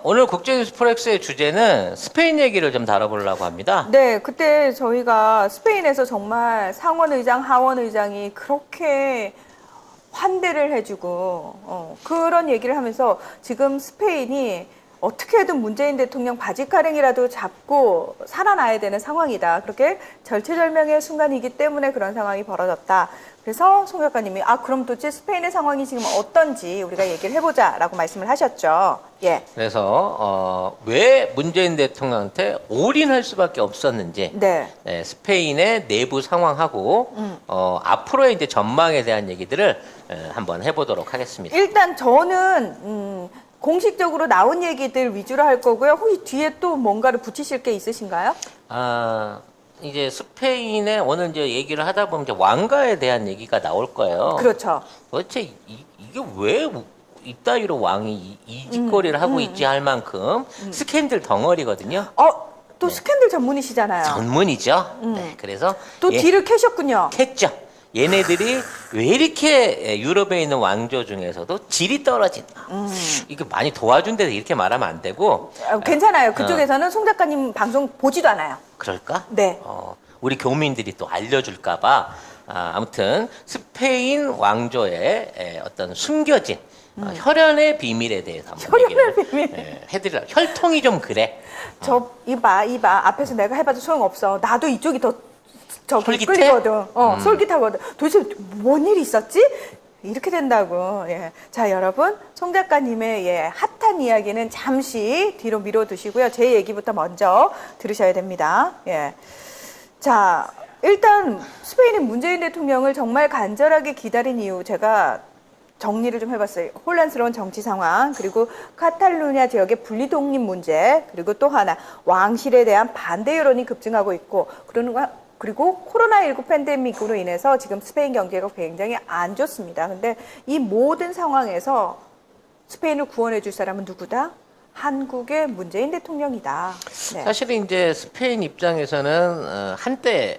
오늘 국제뉴스 프렉스의 주제는 스페인 얘기를 좀 다뤄보려고 합니다. 네, 그때 저희가 스페인에서 정말 상원 의장, 하원 의장이 그렇게 환대를 해주고 그런 얘기를 하면서 지금 스페인이 어떻게든 문재인 대통령 바지가랑이라도 잡고 살아나야 되는 상황이다. 그렇게 절체절명의 순간이기 때문에 그런 상황이 벌어졌다. 그래서 송 작가님이 그럼 도대체 스페인의 상황이 지금 어떤지 우리가 얘기를 해보자라고 말씀을 하셨죠. 예. 그래서 왜 문재인 대통령한테 올인할 수밖에 없었는지, 네. 스페인의 내부 상황하고 앞으로의 이제 전망에 대한 얘기들을 한번 해보도록 하겠습니다. 일단 저는 공식적으로 나온 얘기들 위주로 할 거고요. 혹시 뒤에 또 뭔가를 붙이실 게 있으신가요? 이제 스페인에 오늘 이제 얘기를 하다 보면 이제 왕가에 대한 얘기가 나올 거예요. 그렇죠. 도대체 이게 왜 이따위로 왕이 이 짓거리를 하고 있지 할 만큼 스캔들 덩어리거든요. 또 스캔들 전문이시잖아요. 전문이죠. 네, 그래서 또 뒤를 캐셨군요. 캤죠. 얘네들이 왜 이렇게 유럽에 있는 왕조 중에서도 질이 떨어진다. 이거 많이 도와준데도 이렇게 말하면 안 되고. 괜찮아요. 그쪽에서는 송 작가님 방송 보지도 않아요. 그럴까? 네. 우리 교민들이 또 알려줄까봐. 아무튼 스페인 왕조의 어떤 숨겨진 혈연의 비밀에 대해서 한번 혈연의 비밀. 해드리라. 혈통이 좀 그래. 이봐. 앞에서 내가 해봐도 소용없어. 나도 이쪽이 더 솔깃해? 끌리거든. 솔깃하거든. 도대체 뭔 일이 있었지? 이렇게 된다고. 예. 자, 여러분, 송 작가님의 핫한 이야기는 잠시 뒤로 미뤄두시고요. 제 얘기부터 먼저 들으셔야 됩니다. 예. 자, 일단 스페인이 문재인 대통령을 정말 간절하게 기다린 이유 제가 정리를 좀 해봤어요. 혼란스러운 정치 상황, 그리고 카탈루냐 지역의 분리 독립 문제, 그리고 또 하나 왕실에 대한 반대 여론이 급증하고 있고, 그리고 코로나19 팬데믹으로 인해서 지금 스페인 경제가 굉장히 안 좋습니다. 근데 이 모든 상황에서 스페인을 구원해 줄 사람은 누구다? 한국의 문재인 대통령이다. 네. 사실은 이제 스페인 입장에서는 한때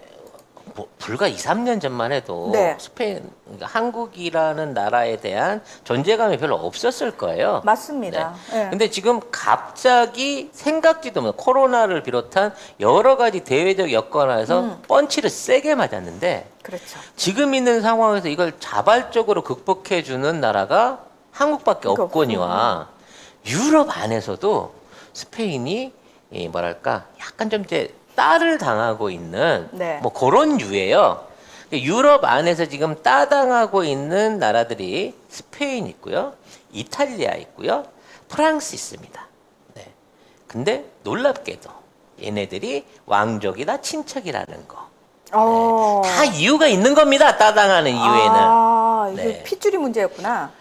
불과 2, 3년 전만 해도 네. 스페인, 그러니까 한국이라는 나라에 대한 존재감이 별로 없었을 거예요. 맞습니다. 네. 네. 근데 지금 갑자기 생각지도 못한 코로나를 비롯한 여러 가지 대외적 여건하에서 펀치를 세게 맞았는데 그렇죠. 지금 있는 상황에서 이걸 자발적으로 극복해주는 나라가 한국밖에 없거니와 유럽 안에서도 스페인이 뭐랄까 약간 좀 이제 따를 당하고 있는 네. 뭐 그런 유예요. 유럽 안에서 지금 따당하고 있는 나라들이 스페인 있고요, 이탈리아 있고요, 프랑스 있습니다. 네. 근데 놀랍게도 얘네들이 왕족이나 친척이라는 거. 네. 다 이유가 있는 겁니다. 따당하는 이유에는. 이게 네. 핏줄이 문제였구나.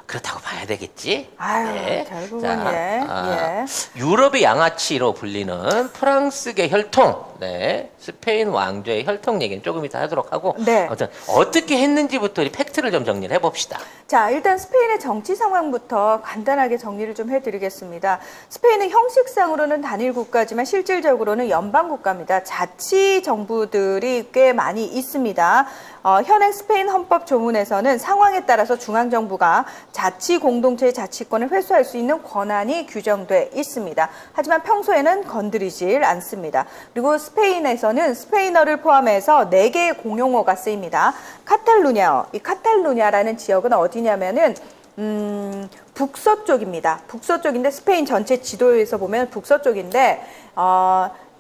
그렇다고 봐야 되겠지. 아유, 결국은 예. 유럽의 양아치로 불리는 프랑스계 혈통, 스페인 왕조의 혈통 얘기는 조금 이따 하도록 하고, 네. 아무튼 어떻게 했는지부터 우리 팩트를 좀 정리를 해봅시다. 자, 일단 스페인의 정치 상황부터 간단하게 정리를 좀 해드리겠습니다. 스페인은 형식상으로는 단일 국가지만 실질적으로는 연방 국가입니다. 자치 정부들이 꽤 많이 있습니다. 현행 스페인 헌법 조문에서는 상황에 따라서 중앙정부가 자치 공동체의 자치권을 회수할 수 있는 권한이 규정돼 있습니다. 하지만 평소에는 건드리질 않습니다. 그리고 스페인에서는 스페인어를 포함해서 4개의 공용어가 쓰입니다. 카탈루냐어, 이 카탈루냐라는 지역은 어디냐면은 북서쪽입니다. 북서쪽인데 스페인 전체 지도에서 보면 북서쪽인데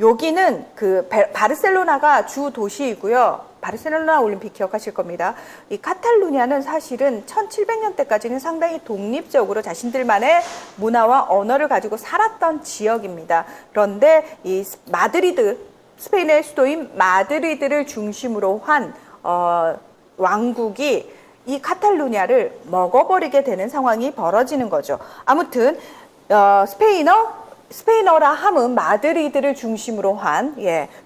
여기는 그 바르셀로나가 주 도시이고요. 바르셀로나 올림픽 기억하실 겁니다. 이 카탈루냐는 사실은 1700년대까지는 상당히 독립적으로 자신들만의 문화와 언어를 가지고 살았던 지역입니다. 그런데 이 스페인의 수도인 마드리드를 중심으로 한 왕국이 이 카탈루냐를 먹어버리게 되는 상황이 벌어지는 거죠. 아무튼 스페인어라 함은 마드리드를 중심으로 한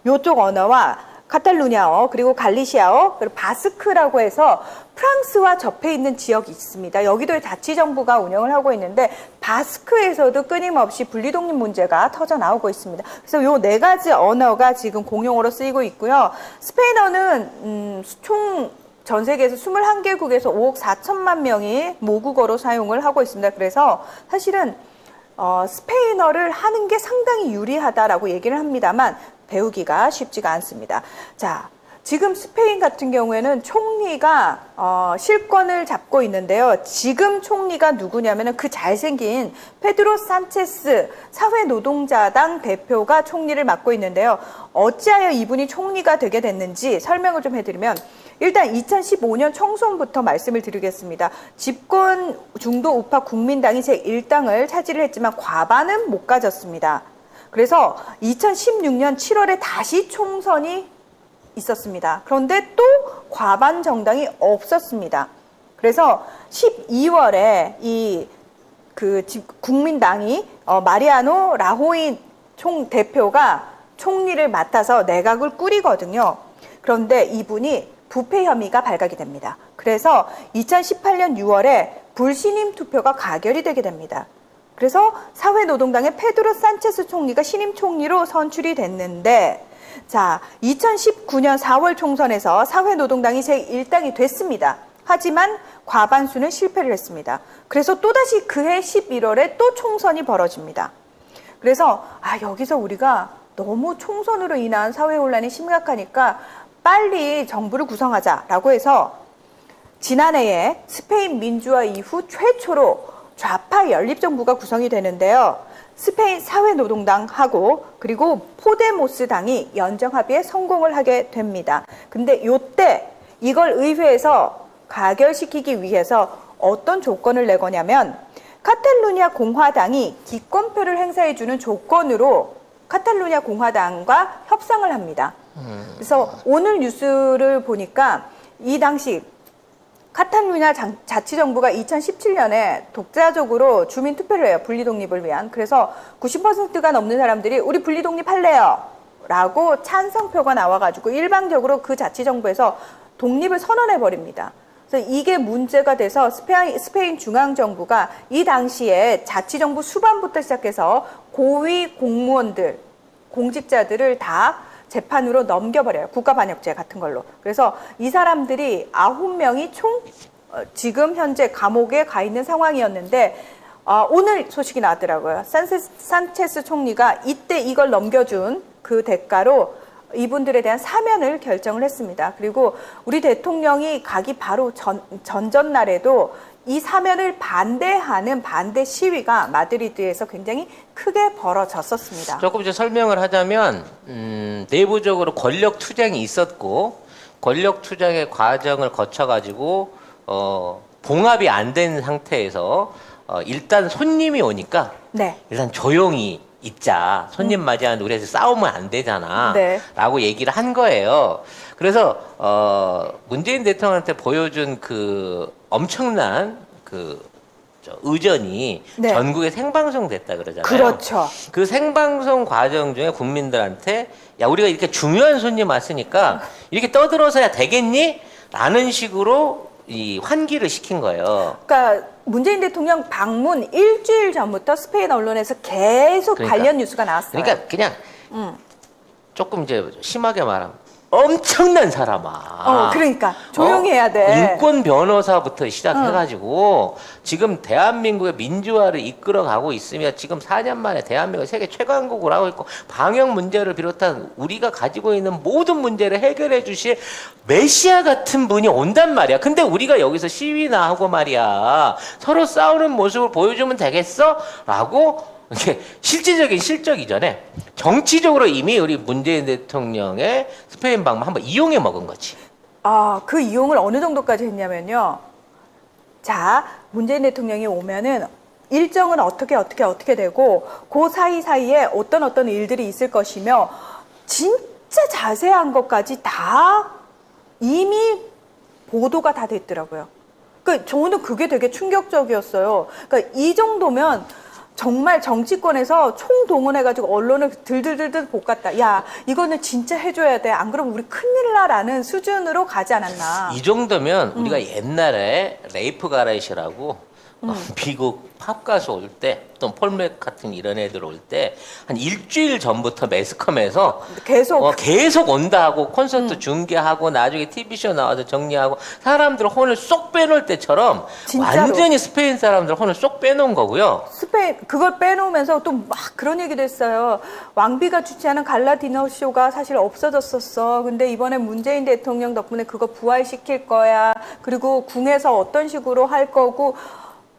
요쪽 언어와 카탈루냐어, 그리고 갈리시아어, 그리고 바스크라고 해서 프랑스와 접해 있는 지역이 있습니다. 여기도 자치정부가 운영을 하고 있는데 바스크에서도 끊임없이 분리독립 문제가 터져 나오고 있습니다. 그래서 요 4가지 언어가 지금 공용어로 쓰이고 있고요. 스페인어는 총 전 세계에서 21개국에서 5억 4천만 명이 모국어로 사용을 하고 있습니다. 그래서 사실은 스페인어를 하는 게 상당히 유리하다라고 얘기를 합니다만 배우기가 쉽지가 않습니다. 자, 지금 스페인 같은 경우에는 총리가 실권을 잡고 있는데요. 지금 총리가 누구냐면은 그 잘생긴 페드로 산체스 사회노동자당 대표가 총리를 맡고 있는데요. 어찌하여 이분이 총리가 되게 됐는지 설명을 좀 해드리면 일단 2015년 총선부터 말씀을 드리겠습니다. 집권 중도 우파 국민당이 제1당을 차지를 했지만 과반은 못 가졌습니다. 그래서 2016년 7월에 다시 총선이 있었습니다. 그런데 또 과반 정당이 없었습니다. 그래서 12월에 국민당이 마리아노 라호이 대표가 총리를 맡아서 내각을 꾸리거든요. 그런데 이분이 부패 혐의가 발각이 됩니다. 그래서 2018년 6월에 불신임 투표가 가결이 되게 됩니다. 그래서 사회노동당의 페드로 산체스 총리가 신임 총리로 선출이 됐는데 자, 2019년 4월 총선에서 사회노동당이 제1당이 됐습니다. 하지만 과반수는 실패를 했습니다. 그래서 또다시 그해 11월에 또 총선이 벌어집니다. 그래서 여기서 우리가 너무 총선으로 인한 사회 혼란이 심각하니까 빨리 정부를 구성하자라고 해서 지난해에 스페인 민주화 이후 최초로 좌파 연립정부가 구성이 되는데요. 스페인 사회노동당하고 그리고 포데모스당이 연정합의에 성공을 하게 됩니다. 근데 요때 이걸 의회에서 가결시키기 위해서 어떤 조건을 내거냐면 카탈루냐 공화당이 기권표를 행사해주는 조건으로 카탈루냐 공화당과 협상을 합니다. 그래서 오늘 뉴스를 보니까 이 당시 카탈루냐 자치정부가 2017년에 독자적으로 주민 투표를 해요. 분리독립을 위한. 그래서 90%가 넘는 사람들이 우리 분리독립할래요 라고 찬성표가 나와가지고 일방적으로 그 자치정부에서 독립을 선언해버립니다. 그래서 이게 문제가 돼서 스페인 중앙정부가 이 당시에 자치정부 수반부터 시작해서 고위 공무원들, 공직자들을 다 재판으로 넘겨버려요. 국가반역죄 같은 걸로. 그래서 이 사람들이 9명이 총 지금 현재 감옥에 가 있는 상황이었는데 오늘 소식이 나왔더라고요. 산체스 총리가 이때 이걸 넘겨준 그 대가로 이분들에 대한 사면을 결정을 했습니다. 그리고 우리 대통령이 가기 바로 전전날에도 이 사면을 반대하는 반대 시위가 마드리드에서 굉장히 크게 벌어졌었습니다. 조금 이제 설명을 하자면 내부적으로 권력 투쟁이 있었고 권력 투쟁의 과정을 거쳐가지고 봉합이 안 된 상태에서 일단 손님이 오니까 네. 일단 조용히 있자. 손님 맞이하는데 우리 싸우면 안 되잖아. 네. 라고 얘기를 한 거예요. 그래서 문재인 대통령한테 보여준 그 엄청난 의전이 네. 전국에 생방송 됐다 그러잖아요. 그렇죠. 그 생방송 과정 중에 국민들한테 야 우리가 이렇게 중요한 손님 왔으니까 이렇게 떠들어서야 되겠니? 라는 식으로 이 환기를 시킨 거예요. 그러니까 문재인 대통령 방문 일주일 전부터 스페인 언론에서 계속 관련 뉴스가 나왔어요. 그러니까 그냥 조금 이제 심하게 말하면 엄청난 사람아. 그러니까 조용히 해야 돼. 인권 변호사부터 시작해가지고 지금 대한민국의 민주화를 이끌어가고 있으며 지금 4년 만에 대한민국 세계 최강국을 하고 있고 방역 문제를 비롯한 우리가 가지고 있는 모든 문제를 해결해 주실 메시아 같은 분이 온단 말이야. 근데 우리가 여기서 시위나 하고 말이야. 서로 싸우는 모습을 보여주면 되겠어? 라고 이게 실질적인 실적 이전에 정치적으로 이미 우리 문재인 대통령의 스페인 방문 한번 이용해 먹은 거지. 그 이용을 어느 정도까지 했냐면요. 자, 문재인 대통령이 오면은 일정은 어떻게 되고 그 사이사이에 어떤 일들이 있을 것이며 진짜 자세한 것까지 다 이미 보도가 다 됐더라고요. 그러니까 저는 그게 되게 충격적이었어요. 그러니까 이 정도면 정말 정치권에서 총동원해가지고 언론을 들들들들 볶았다. 야, 이거는 진짜 해줘야 돼. 안 그러면 우리 큰일 나라는 수준으로 가지 않았나. 이 정도면 우리가 옛날에 레이프 가렛이라고 미국 팝 가수 올 때, 또 폴 맥카트니 이런 애들 올 때 한 일주일 전부터 매스컴에서 계속 온다 하고 콘서트 중계하고 나중에 TV쇼 나와서 정리하고 사람들 혼을 쏙 빼놓을 때처럼 진짜로. 완전히 스페인 사람들 혼을 쏙 빼놓은 거고요. 스페인 그걸 빼놓으면서 또 막 그런 얘기도 했어요. 왕비가 주최하는 갈라 디너 쇼가 사실 없어졌었어. 근데 이번에 문재인 대통령 덕분에 그거 부활시킬 거야. 그리고 궁에서 어떤 식으로 할 거고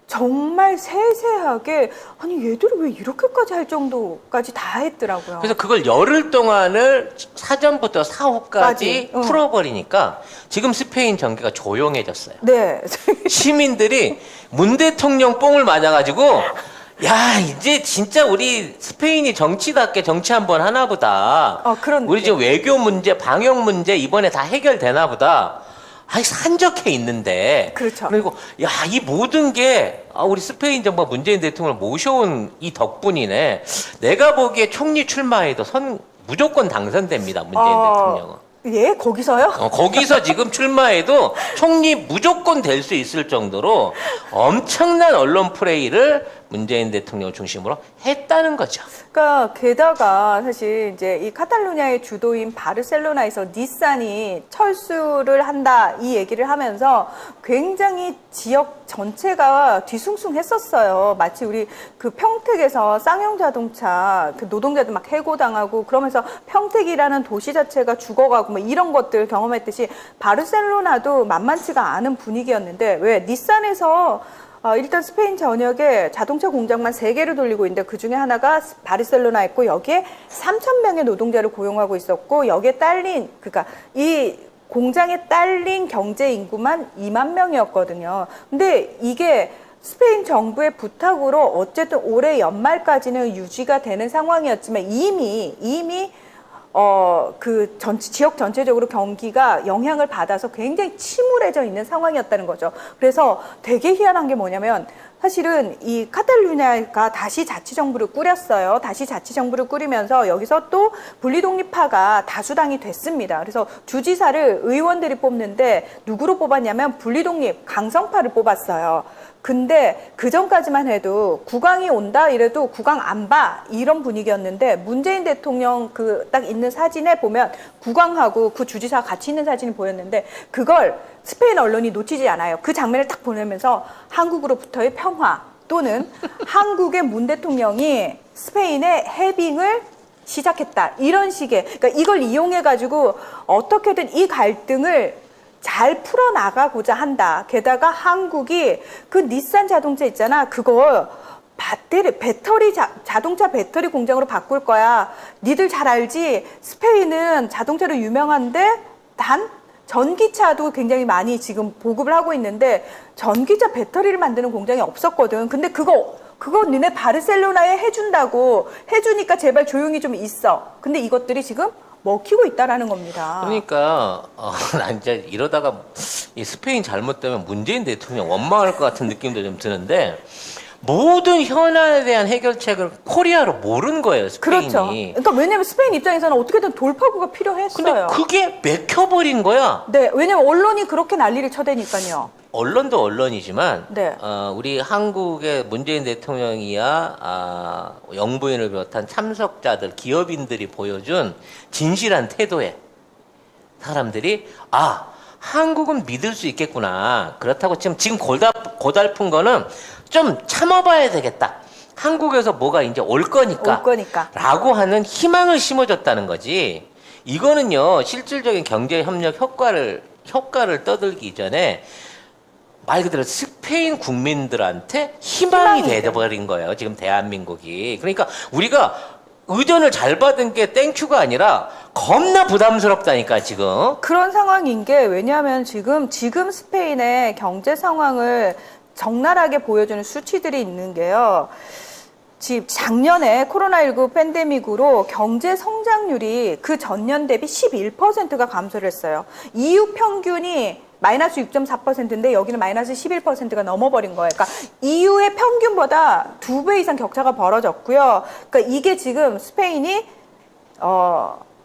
정말 세세하게 아니 얘들이 왜 이렇게까지 할 정도까지 다 했더라고요. 그래서 그걸 열흘 동안을 사전부터 사후까지 풀어버리니까 지금 스페인 정계가 조용해졌어요. 네. 시민들이 문 대통령 뽕을 맞아가지고 야 이제 진짜 우리 스페인이 정치답게 정치 한번 하나 보다. 그런 우리 지금 외교 문제, 방역 문제 이번에 다 해결되나 보다. 아니 산적해 있는데. 그렇죠. 그리고 야 이 모든 게 우리 스페인 정부가 문재인 대통령을 모셔온 이 덕분이네. 내가 보기에 총리 출마해도 무조건 당선됩니다. 문재인 대통령은. 예, 거기서요? 거기서 지금 출마해도 총리 무조건 될 수 있을 정도로 엄청난 언론 플레이를 문재인 대통령을 중심으로 했다는 거죠. 그러니까 게다가 사실 이제 이 카탈루냐의 주도인 바르셀로나에서 닛산이 철수를 한다 이 얘기를 하면서 굉장히 지역 전체가 뒤숭숭했었어요. 마치 우리 그 평택에서 쌍용 자동차 그 노동자들 막 해고당하고 그러면서 평택이라는 도시 자체가 죽어가고 뭐 이런 것들 경험했듯이 바르셀로나도 만만치가 않은 분위기였는데 왜 닛산에서 일단 스페인 전역에 자동차 공장만 3개를 돌리고 있는데 그중에 하나가 바르셀로나였고 여기에 3,000명의 노동자를 고용하고 있었고 여기에 딸린 그러니까 이 공장에 딸린 경제 인구만 2만 명이었거든요. 근데 이게 스페인 정부의 부탁으로 어쨌든 올해 연말까지는 유지가 되는 상황이었지만 이미 그 지역 전체적으로 경기가 영향을 받아서 굉장히 침울해져 있는 상황이었다는 거죠. 그래서 되게 희한한 게 뭐냐면 사실은 이 카탈루냐가 다시 자치정부를 꾸렸어요. 다시 자치정부를 꾸리면서 여기서 또 분리독립파가 다수당이 됐습니다. 그래서 주지사를 의원들이 뽑는데 누구로 뽑았냐면 분리독립 강성파를 뽑았어요. 근데 그 전까지만 해도 국왕이 온다 이래도 국왕 안 봐 이런 분위기였는데 문재인 대통령 그 딱 있는 사진에 보면 국왕하고 그 주지사가 같이 있는 사진이 보였는데 그걸 스페인 언론이 놓치지 않아요. 그 장면을 딱 보내면서 한국으로부터의 평화 또는 한국의 문 대통령이 스페인의 해빙을 시작했다 이런 식의 그러니까 이걸 이용해 가지고 어떻게든 이 갈등을 잘 풀어나가고자 한다. 게다가 한국이 그 닛산 자동차 있잖아. 그거 자동차 배터리 공장으로 바꿀 거야. 니들 잘 알지? 스페인은 자동차로 유명한데 단 전기차도 굉장히 많이 지금 보급을 하고 있는데 전기차 배터리를 만드는 공장이 없었거든. 근데 그거 니네 바르셀로나에 해주니까 제발 조용히 좀 있어. 근데 이것들이 지금 먹히고 있다라는 겁니다. 그러니까 난 이제 이러다가 이 스페인 잘못되면 문재인 대통령 원망할 것 같은 느낌도 좀 드는데 모든 현안에 대한 해결책을 코리아로 모른 거예요, 스페인이. 그렇죠. 그러니까 왜냐면 스페인 입장에서는 어떻게든 돌파구가 필요했어요. 근데 그게 막혀버린 거야. 네, 왜냐면 언론이 그렇게 난리를 쳐대니까요. 언론도 언론이지만 네. 우리 한국의 문재인 대통령이야 영부인을 비롯한 참석자들, 기업인들이 보여준 진실한 태도에 사람들이 한국은 믿을 수 있겠구나. 그렇다고 지금 고달픈 거는 좀 참아봐야 되겠다. 한국에서 뭐가 이제 올 거니까. 라고 하는 희망을 심어줬다는 거지. 이거는요, 실질적인 경제협력 효과를 떠들기 이전에 말 그대로 스페인 국민들한테 희망이 돼버린 거예요. 지금 대한민국이. 그러니까 우리가 의전을 잘 받은 게 땡큐가 아니라 겁나 부담스럽다니까 지금. 그런 상황인 게 왜냐하면 지금 스페인의 경제 상황을 적나라하게 보여주는 수치들이 있는 게요. 작년에 코로나19 팬데믹으로 경제 성장률이 그 전년 대비 11%가 감소를 했어요. EU 평균이 마이너스 6.4%인데 여기는 마이너스 11%가 넘어버린 거예요. 그러니까 EU의 평균보다 2배 이상 격차가 벌어졌고요. 그러니까 이게 지금 스페인이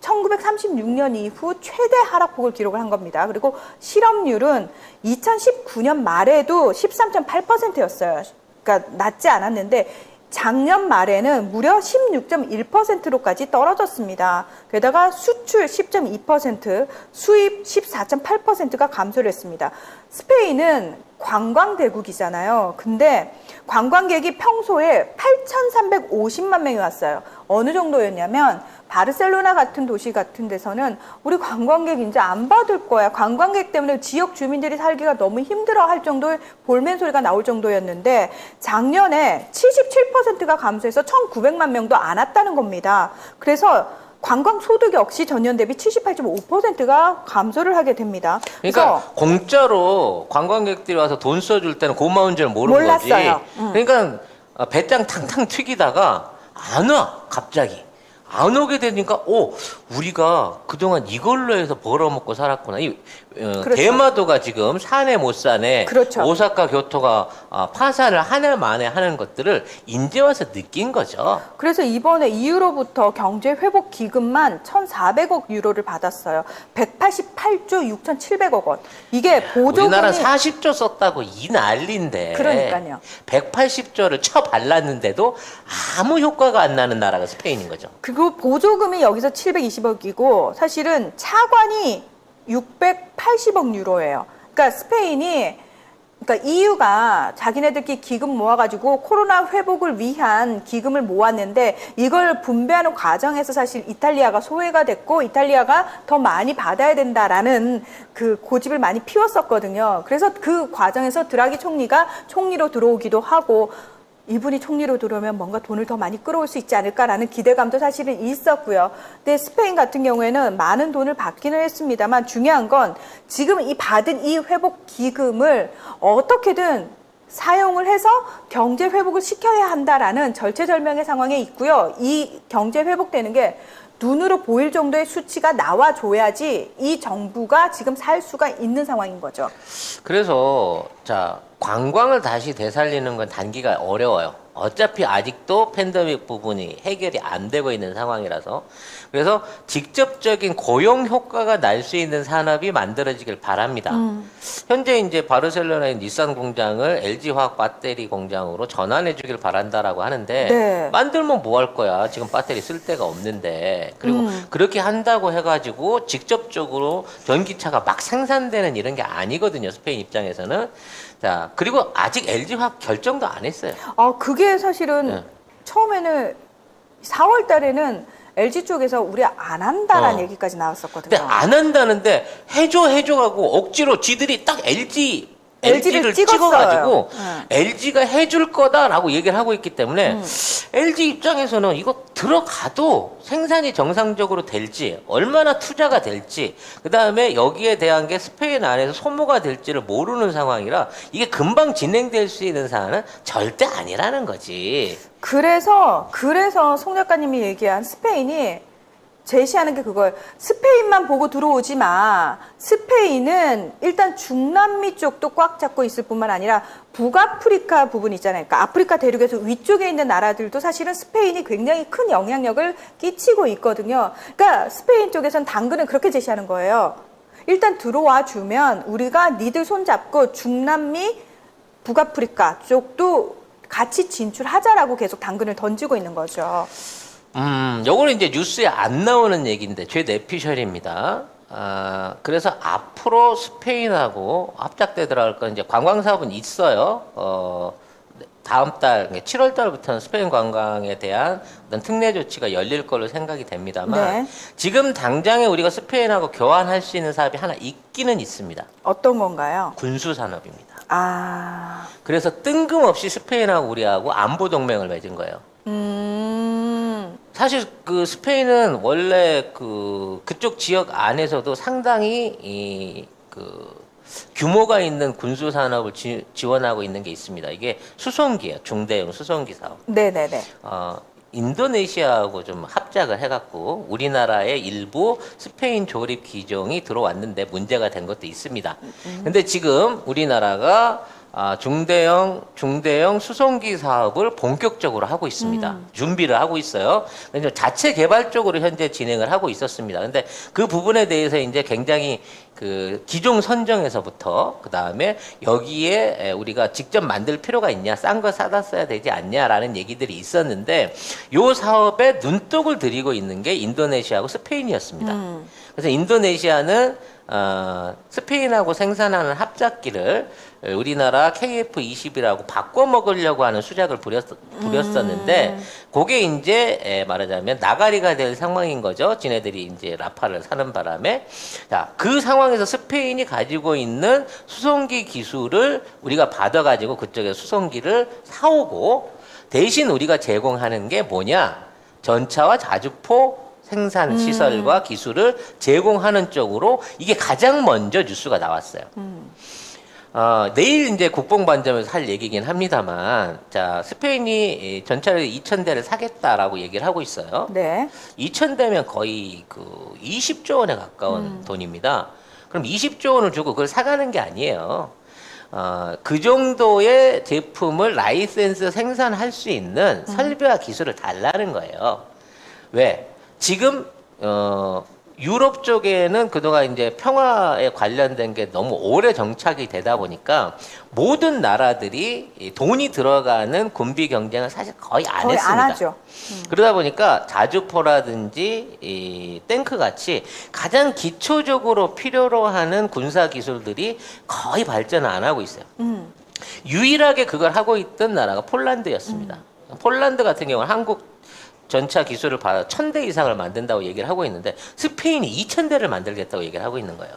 1936년 이후 최대 하락폭을 기록을 한 겁니다. 그리고 실업률은 2019년 말에도 13.8%였어요. 그러니까 낮지 않았는데 작년 말에는 무려 16.1%로까지 떨어졌습니다. 게다가 수출 10.2%, 수입 14.8%가 감소를 했습니다. 스페인은 관광대국이잖아요. 근데 관광객이 평소에 8,350만 명이 왔어요. 어느 정도였냐면 바르셀로나 같은 도시 같은 데서는 우리 관광객 이제 안 받을 거야. 관광객 때문에 지역 주민들이 살기가 너무 힘들어할 정도의 볼멘 소리가 나올 정도였는데 작년에 77%가 감소해서 1,900만 명도 안 왔다는 겁니다. 그래서 관광 소득 역시 전년 대비 78.5%가 감소를 하게 됩니다. 그러니까 공짜로 관광객들이 와서 돈 써줄 때는 고마운 줄 모르는 몰랐어요. 거지. 그러니까 배짱 탕탕 튀기다가 안 와, 갑자기. 안 오게 되니까 우리가 그동안 이걸로 해서 벌어먹고 살았구나. 그렇죠. 대마도가 지금 사내 못 사네. 그렇죠. 오사카 교토가 파산을 한 해 만에 하는 것들을 이제 와서 느낀 거죠. 그래서 이번에 이후로부터 경제 회복 기금만 1,400억 유로를 받았어요. 188조 6,700억 원. 이게 보조금이 우리나라 40조 썼다고 이 난리인데. 그러니까요. 180조를 쳐 발랐는데도 아무 효과가 안 나는 나라가 스페인인 거죠. 그리고 보조금이 여기서 720억이고 사실은 차관이 680억 유로예요. 그러니까 스페인이 그러니까 EU가 자기네들끼리 기금 모아가지고 코로나 회복을 위한 기금을 모았는데 이걸 분배하는 과정에서 사실 이탈리아가 소외가 됐고 이탈리아가 더 많이 받아야 된다라는 그 고집을 많이 피웠었거든요. 그래서 그 과정에서 드라기 총리가 총리로 들어오기도 하고 이분이 총리로 들어오면 뭔가 돈을 더 많이 끌어올 수 있지 않을까라는 기대감도 사실은 있었고요. 근데 스페인 같은 경우에는 많은 돈을 받기는 했습니다만 중요한 건 지금 이 받은 이 회복 기금을 어떻게든 사용을 해서 경제 회복을 시켜야 한다라는 절체절명의 상황에 있고요. 이 경제 회복되는 게 눈으로 보일 정도의 수치가 나와줘야지 이 정부가 지금 살 수가 있는 상황인 거죠. 그래서 관광을 다시 되살리는 건 단기가 어려워요. 어차피 아직도 팬데믹 부분이 해결이 안 되고 있는 상황이라서 그래서 직접적인 고용 효과가 날 수 있는 산업이 만들어지길 바랍니다. 현재 이제 바르셀로나의 닛산 공장을 LG 화학 배터리 공장으로 전환해 주길 바란다라고 하는데 네. 만들면 뭐 할 거야? 지금 배터리 쓸 데가 없는데. 그리고 그렇게 한다고 해가지고 직접적으로 전기차가 막 생산되는 이런 게 아니거든요. 스페인 입장에서는. 자, 그리고 아직 LG 화학 결정도 안 했어요. 그게 사실은 네. 처음에는 4월 달에는 LG 쪽에서 우리 안 한다라는 얘기까지 나왔었거든요. 근데 안 한다는데 해줘가고 억지로 지들이 딱 LG를 찍어가지고 LG가 해줄 거다라고 얘기를 하고 있기 때문에 LG 입장에서는 이거 들어가도 생산이 정상적으로 될지 얼마나 투자가 될지 그 다음에 여기에 대한 게 스페인 안에서 소모가 될지를 모르는 상황이라 이게 금방 진행될 수 있는 사안은 절대 아니라는 거지. 그래서 송 작가님이 얘기한 스페인이 제시하는 게 그거예요. 스페인만 보고 들어오지 마. 스페인은 일단 중남미 쪽도 꽉 잡고 있을 뿐만 아니라 북아프리카 부분 있잖아요. 그러니까 아프리카 대륙에서 위쪽에 있는 나라들도 사실은 스페인이 굉장히 큰 영향력을 끼치고 있거든요. 그러니까 스페인 쪽에서는 당근은 그렇게 제시하는 거예요. 일단 들어와 주면 우리가 니들 손잡고 중남미, 북아프리카 쪽도 같이 진출하자라고 계속 당근을 던지고 있는 거죠. 요거는 이제 뉴스에 안 나오는 얘기인데 죄 내피셜입니다. 그래서 앞으로 스페인하고 합작돼 들어갈 건 이제 관광 사업은 있어요. 다음 달 7월 달부터는 스페인 관광에 대한 어떤 특례 조치가 열릴 걸로 생각이 됩니다만 네. 지금 당장에 우리가 스페인하고 교환할 수 있는 사업이 하나 있기는 있습니다. 어떤 건가요? 군수 산업입니다. 그래서 그래서 뜬금없이 스페인하고 우리하고 안보 동맹을 맺은 거예요. 사실 그 스페인은 원래 그쪽 지역 안에서도 상당히 규모가 있는 군수 산업을 지원하고 있는 게 있습니다. 이게 수송기예요. 중대형 수송기 사업. 네네네. 인도네시아하고 좀 합작을 해갖고 우리나라의 일부 스페인 조립 기종이 들어왔는데 문제가 된 것도 있습니다. 근데 지금 우리나라가 중대형 수송기 사업을 본격적으로 하고 있습니다. 준비를 하고 있어요. 그래서 자체 개발적으로 현재 진행을 하고 있었습니다. 근데 그 부분에 대해서 이제 굉장히 그 기종 선정에서부터 그 다음에 여기에 우리가 직접 만들 필요가 있냐, 싼 거 사다 써야 되지 않냐라는 얘기들이 있었는데 요 사업에 눈독을 들이고 있는 게 인도네시아하고 스페인이었습니다. 그래서 인도네시아는 스페인하고 생산하는 합작기를 우리나라 KF-20이라고 바꿔 먹으려고 하는 수작을 부렸었는데 그게 이제 말하자면 나가리가 될 상황인 거죠. 지네들이 이제 라파를 사는 바람에. 자, 그 상황에서 스페인이 가지고 있는 수송기 기술을 우리가 받아가지고 그쪽에 수송기를 사오고 대신 우리가 제공하는 게 뭐냐? 전차와 자주포 생산 시설과 기술을 제공하는 쪽으로 이게 가장 먼저 뉴스가 나왔어요. 내일 이제 국뽕반점에서 할 얘기긴 합니다만, 자, 스페인이 전차를 2,000대를 사겠다라고 얘기를 하고 있어요. 네. 2,000대면 거의 그 20조 원에 가까운 돈입니다. 그럼 20조 원을 주고 그걸 사가는 게 아니에요. 그 정도의 제품을 라이센스 생산할 수 있는 설비와 기술을 달라는 거예요. 왜? 지금 유럽 쪽에는 그동안 이제 평화에 관련된 게 너무 오래 정착이 되다 보니까 모든 나라들이 돈이 들어가는 군비 경쟁을 사실 거의 안 했습니다. 안 하죠. 그러다 보니까 자주포라든지 이 탱크 같이 가장 기초적으로 필요로 하는 군사 기술들이 거의 발전을 안 하고 있어요. 유일하게 그걸 하고 있던 나라가 폴란드였습니다. 폴란드 같은 경우는 한국 전차 기술을 받아 1,000대 이상을 만든다고 얘기를 하고 있는데 스페인이 2,000대를 만들겠다고 얘기를 하고 있는 거예요.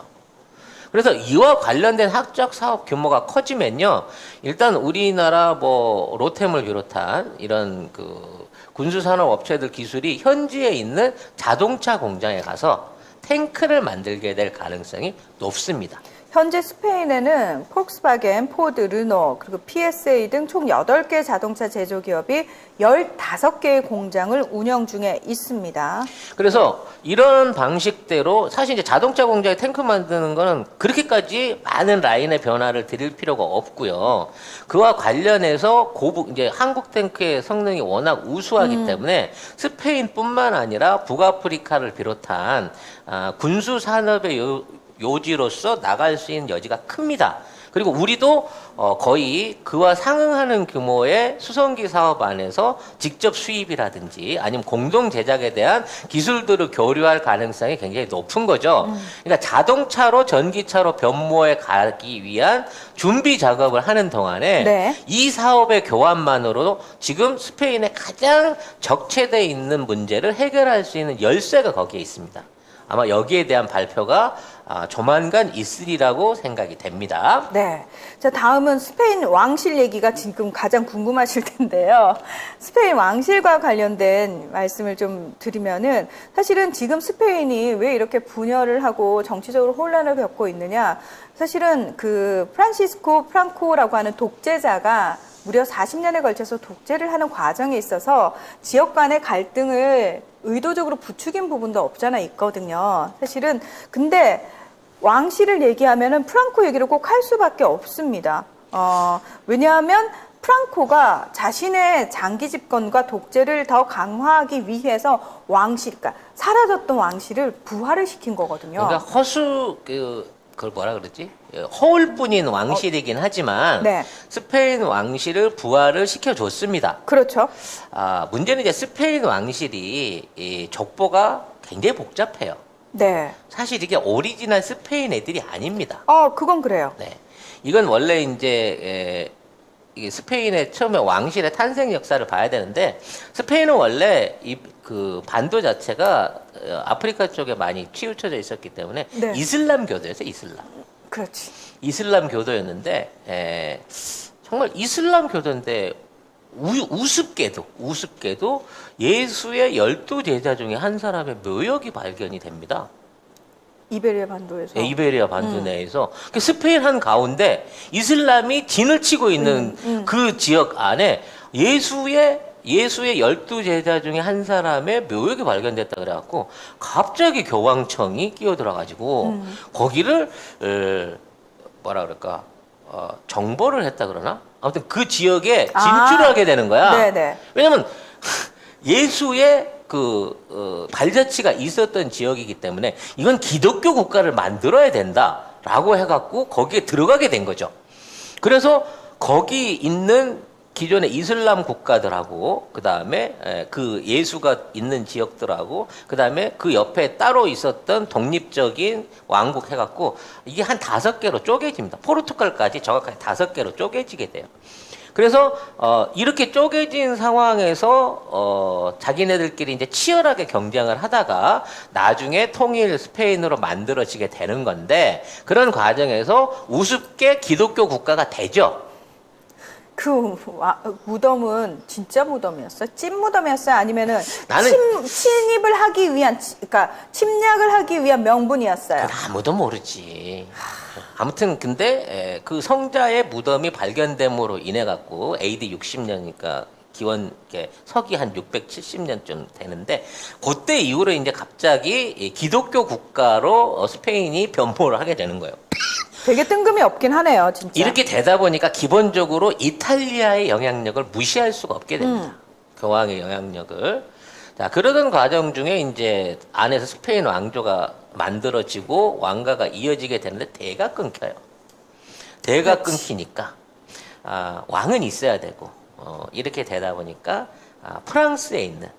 그래서 이와 관련된 학적 사업 규모가 커지면요, 일단 우리나라 뭐 로템을 비롯한 이런 그 군수산업 업체들 기술이 현지에 있는 자동차 공장에 가서 탱크를 만들게 될 가능성이 높습니다. 현재 스페인에는 폴크스바겐, 포드, 르노, 그리고 PSA 등 총 8개 자동차 제조 기업이 15개의 공장을 운영 중에 있습니다. 그래서 이런 방식대로 사실 이제 자동차 공장에 탱크 만드는 거는 그렇게까지 많은 라인의 변화를 드릴 필요가 없고요. 그와 관련해서 이제 한국 탱크의 성능이 워낙 우수하기 때문에 스페인뿐만 아니라 북아프리카를 비롯한 군수 산업의 요지로서 나갈 수 있는 여지가 큽니다. 그리고 우리도 거의 그와 상응하는 규모의 수송기 사업 안에서 직접 수입이라든지 아니면 공동 제작에 대한 기술들을 교류할 가능성이 굉장히 높은 거죠. 그러니까 자동차로 전기차로 변모해 가기 위한 준비 작업을 하는 동안에 네. 이 사업의 교환만으로도 지금 스페인에 가장 적체되어 있는 문제를 해결할 수 있는 열쇠가 거기에 있습니다. 아마 여기에 대한 발표가 조만간 있으리라고 생각이 됩니다. 네. 자, 다음은 스페인 왕실 얘기가 지금 가장 궁금하실 텐데요. 스페인 왕실과 관련된 말씀을 좀 드리면은 사실은 지금 스페인이 왜 이렇게 분열을 하고 정치적으로 혼란을 겪고 있느냐. 사실은 그 프란시스코 프랑코라고 하는 독재자가 무려 40년에 걸쳐서 독재를 하는 과정에 있어서 지역 간의 갈등을 의도적으로 부추긴 부분도 없잖아 있거든요. 사실은 근데 왕실을 얘기하면은 프랑코 얘기를 꼭 할 수밖에 없습니다. 왜냐하면 프랑코가 자신의 장기 집권과 독재를 더 강화하기 위해서 그러니까 사라졌던 왕실을 부활을 시킨 거거든요. 그러니까 그걸 뭐라 그러지? 허울뿐인 왕실이긴 하지만 네. 스페인 왕실을 부활을 시켜줬습니다. 그렇죠. 문제는 이제 스페인 왕실이 이 족보가 굉장히 복잡해요. 네. 사실 이게 오리지널 스페인 애들이 아닙니다. 그건 그래요. 네. 이건 원래 이제 이게 스페인의 처음에 왕실의 탄생 역사를 봐야 되는데 스페인은 원래 그 반도 자체가 아프리카 쪽에 많이 치우쳐져 있었기 때문에 네. 이슬람 교도였어요. 그렇지. 이슬람 교도였는데 정말 이슬람 교도인데 우습게도 예수의 12제자 중에 한 사람의 묘역이 발견이 됩니다. 이베리아 반도에서. 네, 이베리아 반도 내에서 스페인 한 가운데 이슬람이 진을 치고 있는 그 지역 안에 예수의 12제자 중에 한 사람의 묘역이 발견됐다 그래갖고 갑자기 교황청이 끼어들어가지고 거기를 뭐라 그럴까 정보를 했다 그러나? 아무튼 그 지역에 아. 진출하게 되는 거야. 네네. 왜냐면 예수의 발자취가 있었던 지역이기 때문에 이건 기독교 국가를 만들어야 된다라고 해갖고 거기에 들어가게 된 거죠. 그래서 거기 있는 기존의 이슬람 국가들하고 그 다음에 그 예수가 있는 지역들하고 그 다음에 그 옆에 따로 있었던 독립적인 왕국 해갖고 이게 한 5개로 쪼개집니다. 포르투갈까지 정확하게 5개로 쪼개지게 돼요. 그래서 이렇게 쪼개진 상황에서 자기네들끼리 이제 치열하게 경쟁을 하다가 나중에 통일 스페인으로 만들어지게 되는 건데 그런 과정에서 우습게 기독교 국가가 되죠. 그 무덤은 진짜 무덤이었어요? 찐 무덤이었어요? 아니면은 나는- 침입을 하기 위한, 그러니까 침략을 하기 위한 명분이었어요? 그건 아무도 모르지. 아무튼 근데 그 성자의 무덤이 발견됨으로 인해 갖고 AD 60년이니까 기원 서기 한 670년쯤 되는데 그때 이후로 이제 갑자기 이 기독교 국가로 스페인이 변모를 하게 되는 거예요. 되게 뜬금이 없긴 하네요, 진짜. 이렇게 되다 보니까 기본적으로 이탈리아의 영향력을 무시할 수가 없게 됩니다. 교황의 영향력을. 자, 그러던 과정 중에 이제 안에서 스페인 왕조가 만들어지고 왕가가 이어지게 되는데 대가 끊겨요. 대가 그렇지. 끊기니까 왕은 있어야 되고 이렇게 되다 보니까 프랑스에 있는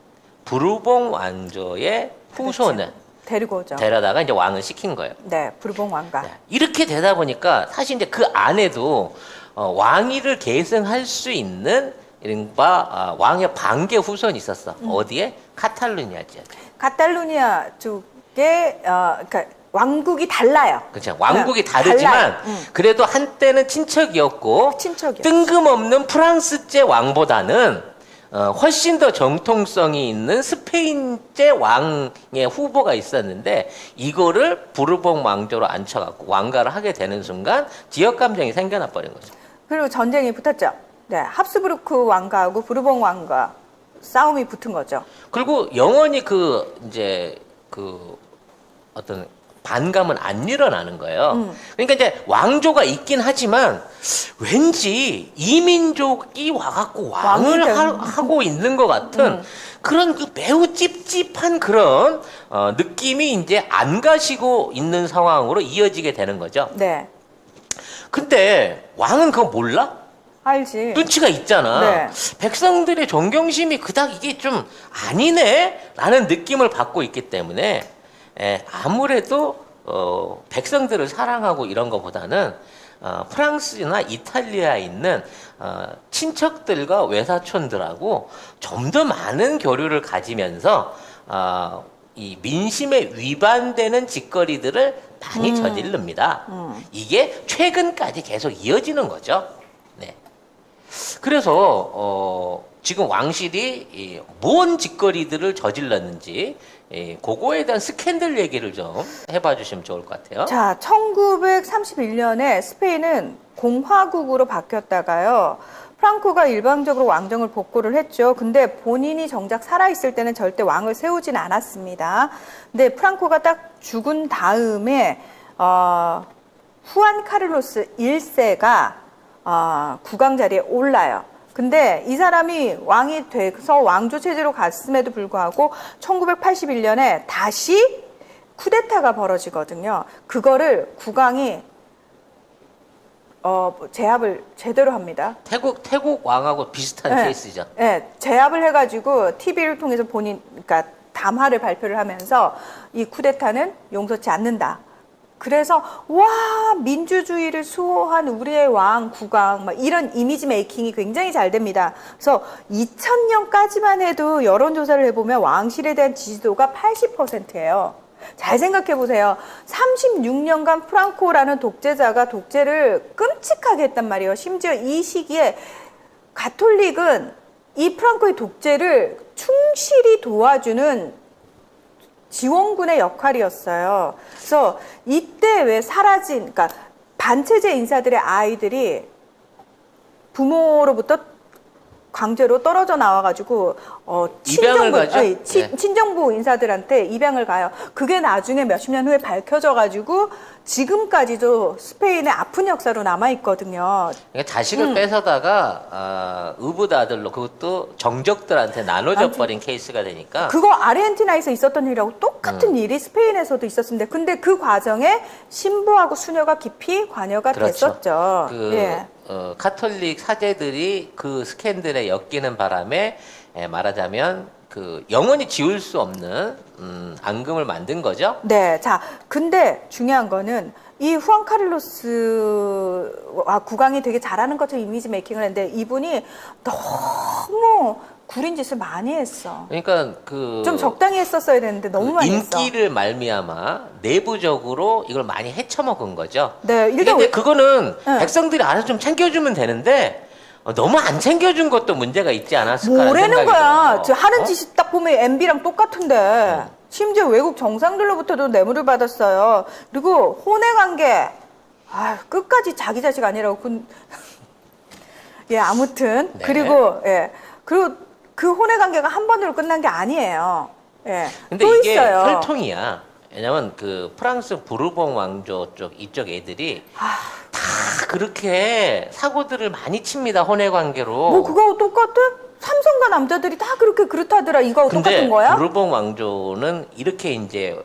부르봉 왕조의 후손을 데리고 오죠. 데려다가 이제 왕을 시킨 거예요. 네, 부르봉 왕가. 네, 이렇게 되다 보니까 사실 이제 그 안에도 왕위를 계승할 수 있는 이른바 왕의 반계 후손이 있었어. 어디에? 카탈루니아 지역. 카탈루니아 쪽에, 그러니까 왕국이 달라요. 그렇죠. 왕국이 네, 다르지만 달라요. 그래도 한때는 친척이었고 친척이었죠. 뜬금없는 프랑스제 왕보다는 훨씬 더 정통성이 있는 스페인제 왕의 후보가 있었는데 이거를 부르봉 왕조로 앉혀갖고 왕가를 하게 되는 순간 지역 감정이 생겨나 버린 거죠. 그리고 전쟁이 붙었죠. 네, 합스부르크 왕가하고 부르봉 왕가 싸움이 붙은 거죠. 그리고 영원히 이제 어떤 반감은 안 일어나는 거예요. 그러니까 이제 왕조가 있긴 하지만 왠지 이민족이 와갖고 왕을 하고 있는 것 같은 그런 그 매우 찝찝한 그런 느낌이 이제 안 가시고 있는 상황으로 이어지게 되는 거죠. 네, 근데 왕은 그거 몰라? 알지. 눈치가 있잖아. 네. 백성들의 존경심이 그닥 이게 좀 아니네? 라는 느낌을 받고 있기 때문에 아무래도 백성들을 사랑하고 이런 것보다는 프랑스나 이탈리아에 있는 친척들과 외사촌들하고 좀 더 많은 교류를 가지면서 이 민심에 위반되는 짓거리들을 많이 저지릅니다. 이게 최근까지 계속 이어지는 거죠. 네. 그래서 지금 왕실이 뭔 짓거리들을 저질렀는지 그거에 대한 스캔들 얘기를 좀 해봐 주시면 좋을 것 같아요. 자, 1931년에 스페인은 공화국으로 바뀌었다가요. 프랑코가 일방적으로 왕정을 복구를 했죠. 근데 본인이 정작 살아있을 때는 절대 왕을 세우진 않았습니다. 근데 프랑코가 딱 죽은 다음에 후안 카를로스 1세가 국왕 자리에 올라요. 근데 이 사람이 왕이 돼서 왕조 체제로 갔음에도 불구하고 1981년에 다시 쿠데타가 벌어지거든요. 그거를 국왕이 제압을 제대로 합니다. 태국 왕하고 비슷한 네. 케이스죠. 네, 제압을 해가지고 TV를 통해서 그러니까 담화를 발표를 하면서 이 쿠데타는 용서치 않는다. 그래서 와, 민주주의를 수호한 우리의 왕 국왕 막 이런 이미지 메이킹이 굉장히 잘 됩니다. 그래서 2000년까지만 해도 여론조사를 해보면 왕실에 대한 지지도가 80%예요. 잘 생각해 보세요. 36년간 프랑코라는 독재자가 독재를 끔찍하게 했단 말이에요. 심지어 이 시기에 가톨릭은 이 프랑코의 독재를 충실히 도와주는 지원군의 역할이었어요. 그래서 이때 왜 그러니까 반체제 인사들의 아이들이 부모로부터 강제로 떨어져 나와가지고 입양을 가죠? 아니, 네. 친정부 인사들한테 입양을 가요. 그게 나중에 몇십 년 후에 밝혀져가지고 지금까지도 스페인의 아픈 역사로 남아있거든요. 그러니까 자식을 뺏어다가 의붓 아들로 그것도 정적들한테 나눠져 버린 케이스가 되니까 그거 아르헨티나에서 있었던 일이라고 똑같은 일이 스페인에서도 있었는데 근데 그 과정에 신부하고 수녀가 깊이 관여가 그렇죠. 됐었죠. 그 예. 카톨릭 사제들이 그 스캔들에 엮이는 바람에 말하자면 그 영원히 지울 수 없는 앙금을 만든 거죠. 네, 자, 근데 중요한 거는 이 후안 카를로스와 국왕이 되게 잘하는 것처럼 이미지 메이킹을 했는데 이분이 너무 구린 짓을 많이 했어. 그러니까 그 좀 적당히 했었어야 되는데 너무 많이 했어. 인기를 말미암아 내부적으로 이걸 많이 헤쳐먹은 거죠. 네, 일단 근데 그거는 네. 백성들이 알아서 좀 챙겨주면 되는데 너무 안 챙겨준 것도 문제가 있지 않았을까? 뭐라는 거야. 저 하는 어? 짓이 딱 보면 MB랑 똑같은데. 심지어 외국 정상들로부터도 뇌물을 받았어요. 그리고 혼외 관계. 아, 끝까지 자기 자식 아니라고. 예, 아무튼. 네. 그리고 그 혼외 관계가 한 번으로 끝난 게 아니에요. 예. 근데 또 이게 있어요. 혈통이야. 왜냐면 그 프랑스 부르봉 왕조 쪽 이쪽 애들이 아. 다 그렇게 사고들을 많이 칩니다. 혼외 관계로. 뭐 그거하고 똑같아? 삼성가 남자들이 다 그렇게 그렇다더라. 이거하고 근데 똑같은 거야? 부르봉 왕조는 이렇게 이제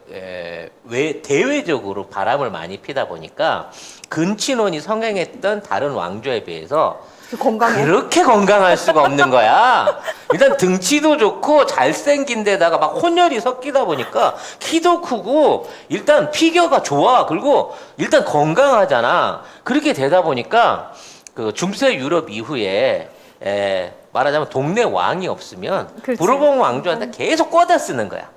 왜 대외적으로 바람을 많이 피다 보니까 근친혼이 성행했던 다른 왕조에 비해서 건강해. 그렇게 건강할 수가 없는 거야. 일단 등치도 좋고 잘생긴 데다가 막 혼혈이 섞이다 보니까 키도 크고 일단 피겨가 좋아. 그리고 일단 건강하잖아. 그렇게 되다 보니까 그 중세 유럽 이후에 말하자면 동네 왕이 없으면 그렇지. 부르봉 왕조한테 계속 꿔다 쓰는 거야.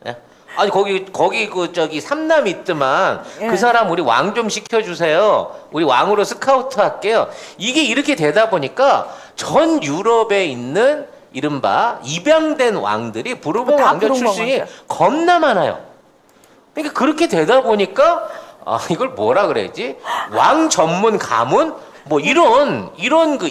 예? 아니 거기 그 저기 삼남 있더만 예. 그 사람 우리 왕 좀 시켜주세요. 우리 왕으로 스카우트 할게요. 이게 이렇게 되다 보니까 전 유럽에 있는 이른바 입양된 왕들이 부르봉 다 왕조 부르봉 출신이 왕자. 겁나 많아요. 그러니까 그렇게 되다 보니까 이걸 뭐라 그래야지? 왕 전문 가문 뭐 이런 그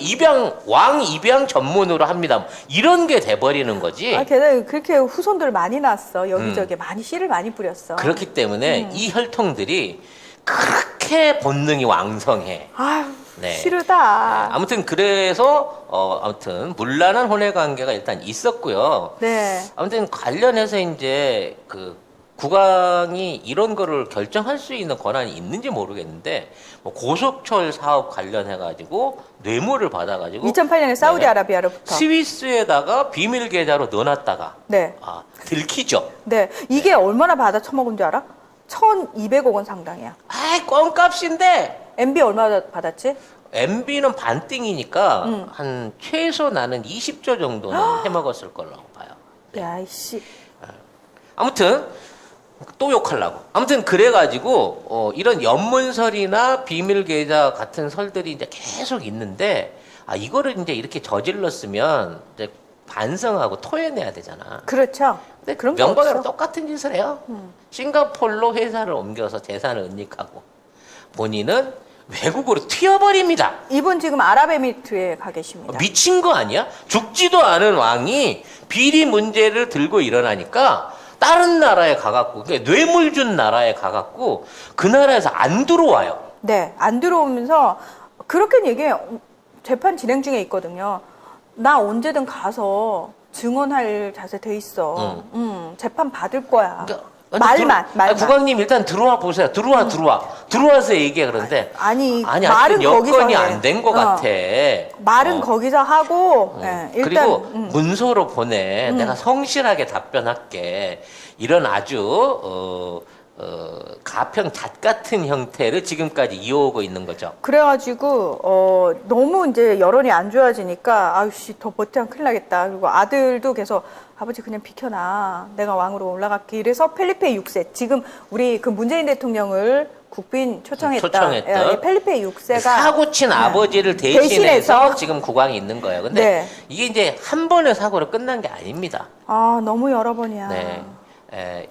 왕 입양 전문으로 합니다. 이런 게 돼버리는 거지. 게다가 그렇게 후손들 많이 낳았어. 여기저기 많이 씨를 많이 뿌렸어. 그렇기 때문에 이 혈통들이 그렇게 본능이 왕성해. 아유, 네. 싫다. 아무튼 그래서 아무튼 문란한 혼외 관계가 일단 있었고요. 네. 아무튼 관련해서 이제 그 국왕이 이런 거를 결정할 수 있는 권한이 있는지 모르겠는데 뭐 고속철 사업 관련해 가지고 뇌물을 받아 가지고 2008년에 사우디아라비아로부터. 스위스에다가 비밀 계좌로 넣어놨다가 네. 들키죠. 네. 이게 얼마나 받아 처먹은 줄 알아? 1,200억 원 상당이야. 아이 껌값인데 MB 얼마 받았지? MB는 반띵이니까 한 최소 나는 20조 정도는 해먹었을 거라고 봐요. 야, 이씨. 아무튼 또 욕하려고. 아무튼 그래가지고 이런 연문설이나 비밀 계좌 같은 설들이 이제 계속 있는데 이거를 이제 이렇게 저질렀으면 이제 반성하고 토해내야 되잖아. 그렇죠. 근데 그런 거 명박이랑 없어. 똑같은 짓을 해요. 싱가폴로 회사를 옮겨서 재산을 은닉하고 본인은 외국으로 튀어버립니다. 이분 지금 아랍에미리트에 가 계십니다. 미친 거 아니야? 죽지도 않은 왕이 비리 문제를 들고 일어나니까 다른 나라에 가갖고 그러니까 뇌물 준 나라에 가갖고 그 나라에서 안 들어와요. 네, 안 들어오면서 그렇게 얘기해요. 재판 진행 중에 있거든요. 나 언제든 가서 증언할 자세 돼 있어. 재판 받을 거야. 그러니까 말만. 국왕님 일단 들어와 보세요. 들어와서 얘기해. 그런데 아니, 아직은 말은 거기서 여건이 해. 안 된 것 같아. 말은 거기서 하고 일단 그리고 문서로 보내. 내가 성실하게 답변할게. 이런 아주 가평 잣 같은 형태를 지금까지 이어오고 있는 거죠. 그래가지고 너무 이제 여론이 안 좋아지니까 아유씨 더 버티면 큰일 나겠다. 그리고 아들도 계속 아버지 그냥 비켜놔. 내가 왕으로 올라갈게. 이래서 펠리페 6세 지금 우리 그 문재인 대통령을 국빈 초청했던 펠리페 6세가 사고친 아버지를 대신해서 지금 국왕이 있는 거예요. 근데 이게 이제 한 번의 사고로 끝난 게 아닙니다. 너무 여러 번이야. 네.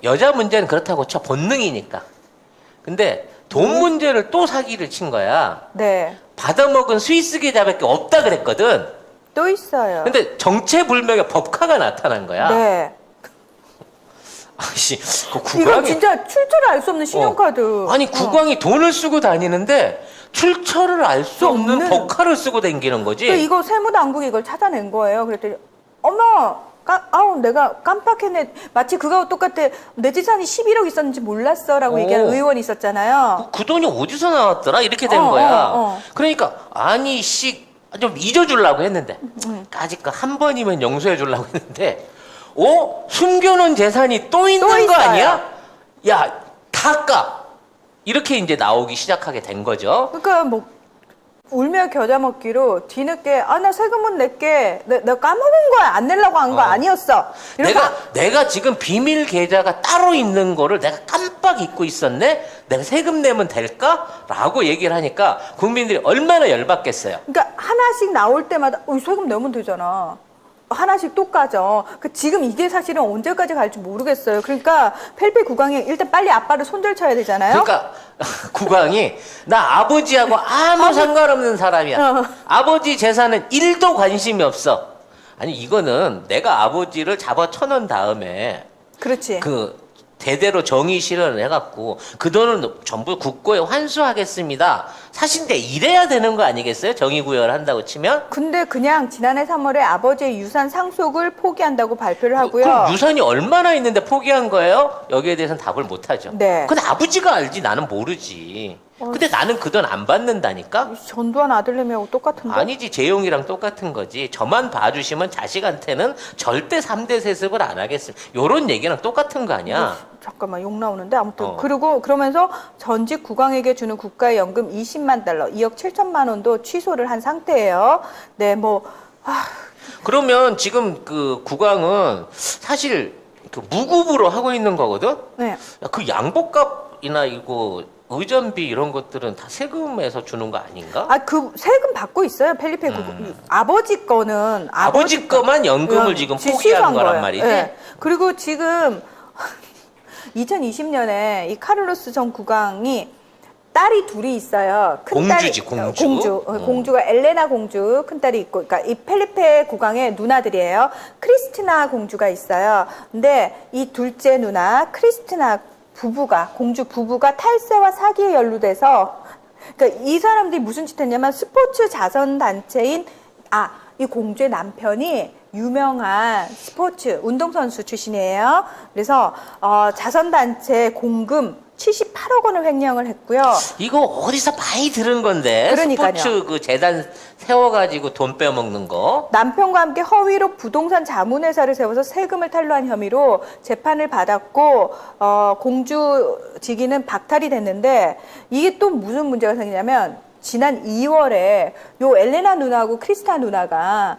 여자 문제는 그렇다고 쳐. 본능이니까. 근데 돈 문제를 또 사기를 친 거야. 네. 받아먹은 스위스 계좌밖에 없다 그랬거든. 또 있어요. 근데 정체불명의 법카가 나타난 거야. 네. 아씨, 그 이거 국왕이 진짜 출처를 알 수 없는 신용카드. 아니 국왕이 돈을 쓰고 다니는데 출처를 알 수 없는 법카를 쓰고 다니는 거지. 또 이거 세무당국이 이걸 찾아낸 거예요. 그랬더니 어머, 아우 내가 깜빡했네. 마치 그거하고 똑같아. 내 재산이 11억 있었는지 몰랐어라고 얘기하는 의원이 있었잖아요. 그 돈이 어디서 나왔더라? 이렇게 된 거야. 그러니까 아니 좀 잊어주려고 했는데 아직 한 번이면 용서해 주려고 했는데 숨겨놓은 재산이 또 있는 거 있어요. 아니야? 야, 다 까. 이렇게 이제 나오기 시작하게 된 거죠. 그러니까 뭐 울며 겨자 먹기로 뒤늦게 나 세금은 낼게. 내가 까먹은 거야. 안 내려고 한 거 아니었어. 내가 지금 비밀 계좌가 따로 있는 거를 내가 깜빡 잊고 있었네? 내가 세금 내면 될까? 라고 얘기를 하니까 국민들이 얼마나 열받겠어요. 그러니까 하나씩 나올 때마다 세금 내면 되잖아. 하나씩 또 까져. 지금 이게 사실은 언제까지 갈지 모르겠어요. 그러니까 펠페 국왕이 일단 빨리 아빠를 손절쳐야 되잖아요. 그러니까 국왕이 나 아버지하고 아무 상관없는 사람이야. 아버지 재산은 1도 관심이 없어. 아니 이거는 내가 아버지를 잡아쳐놓은 다음에 그렇지. 대대로 정의 실현을 해갖고 그 돈은 전부 국고에 환수하겠습니다. 사실인데 이래야 되는 거 아니겠어요? 정의 구현을 한다고 치면? 근데 그냥 지난해 3월에 아버지의 유산 상속을 포기한다고 발표를 하고요. 그럼 유산이 얼마나 있는데 포기한 거예요? 여기에 대해서는 답을 못하죠. 네. 근데 아버지가 알지 나는 모르지. 근데 나는 그 돈 안 받는다니까? 전두환 아들내미하고 똑같은데? 아니지, 재용이랑 똑같은 거지. 저만 봐주시면 자식한테는 절대 3대 세습을 안 하겠습니다. 요런 얘기랑 똑같은 거 아니야? 잠깐만 욕 나오는데 아무튼 그러면서 전직 국왕에게 주는 국가의 연금 20만 달러 2억 7천만 원도 취소를 한 상태예요. 네, 그러면 지금 그 국왕은 사실 무급으로 하고 있는 거거든? 네. 야, 그 양복값이나 이거 의전비 이런 것들은 다 세금에서 주는 거 아닌가? 그 세금 받고 있어요. 펠리페 아버지 거는 아버지 거만 연금을 지금 포기한 거란 말이지. 네. 그리고 지금 2020년에 이 카를로스 전 국왕이 딸이 둘이 있어요. 공주지, 공주. 공주가 엘레나 공주 큰 딸이 있고, 그러니까 이 펠리페 국왕의 누나들이에요. 크리스티나 공주가 있어요. 근데 이 둘째 누나 크리스티나 공주 부부가 탈세와 사기에 연루돼서, 그러니까 이 사람들이 무슨 짓 했냐면 스포츠 자선 단체인 이 공주의 남편이 유명한 스포츠 운동선수 출신이에요. 그래서 자선단체 공금 78억 원을 횡령을 했고요. 이거 어디서 많이 들은 건데. 그러니까요. 스포츠 재단 세워가지고 돈 빼먹는 거. 남편과 함께 허위로 부동산 자문회사를 세워서 세금을 탈루한 혐의로 재판을 받았고 공주 직위는 박탈이 됐는데, 이게 또 무슨 문제가 생기냐면 지난 2월에 요 엘레나 누나하고 크리스타 누나가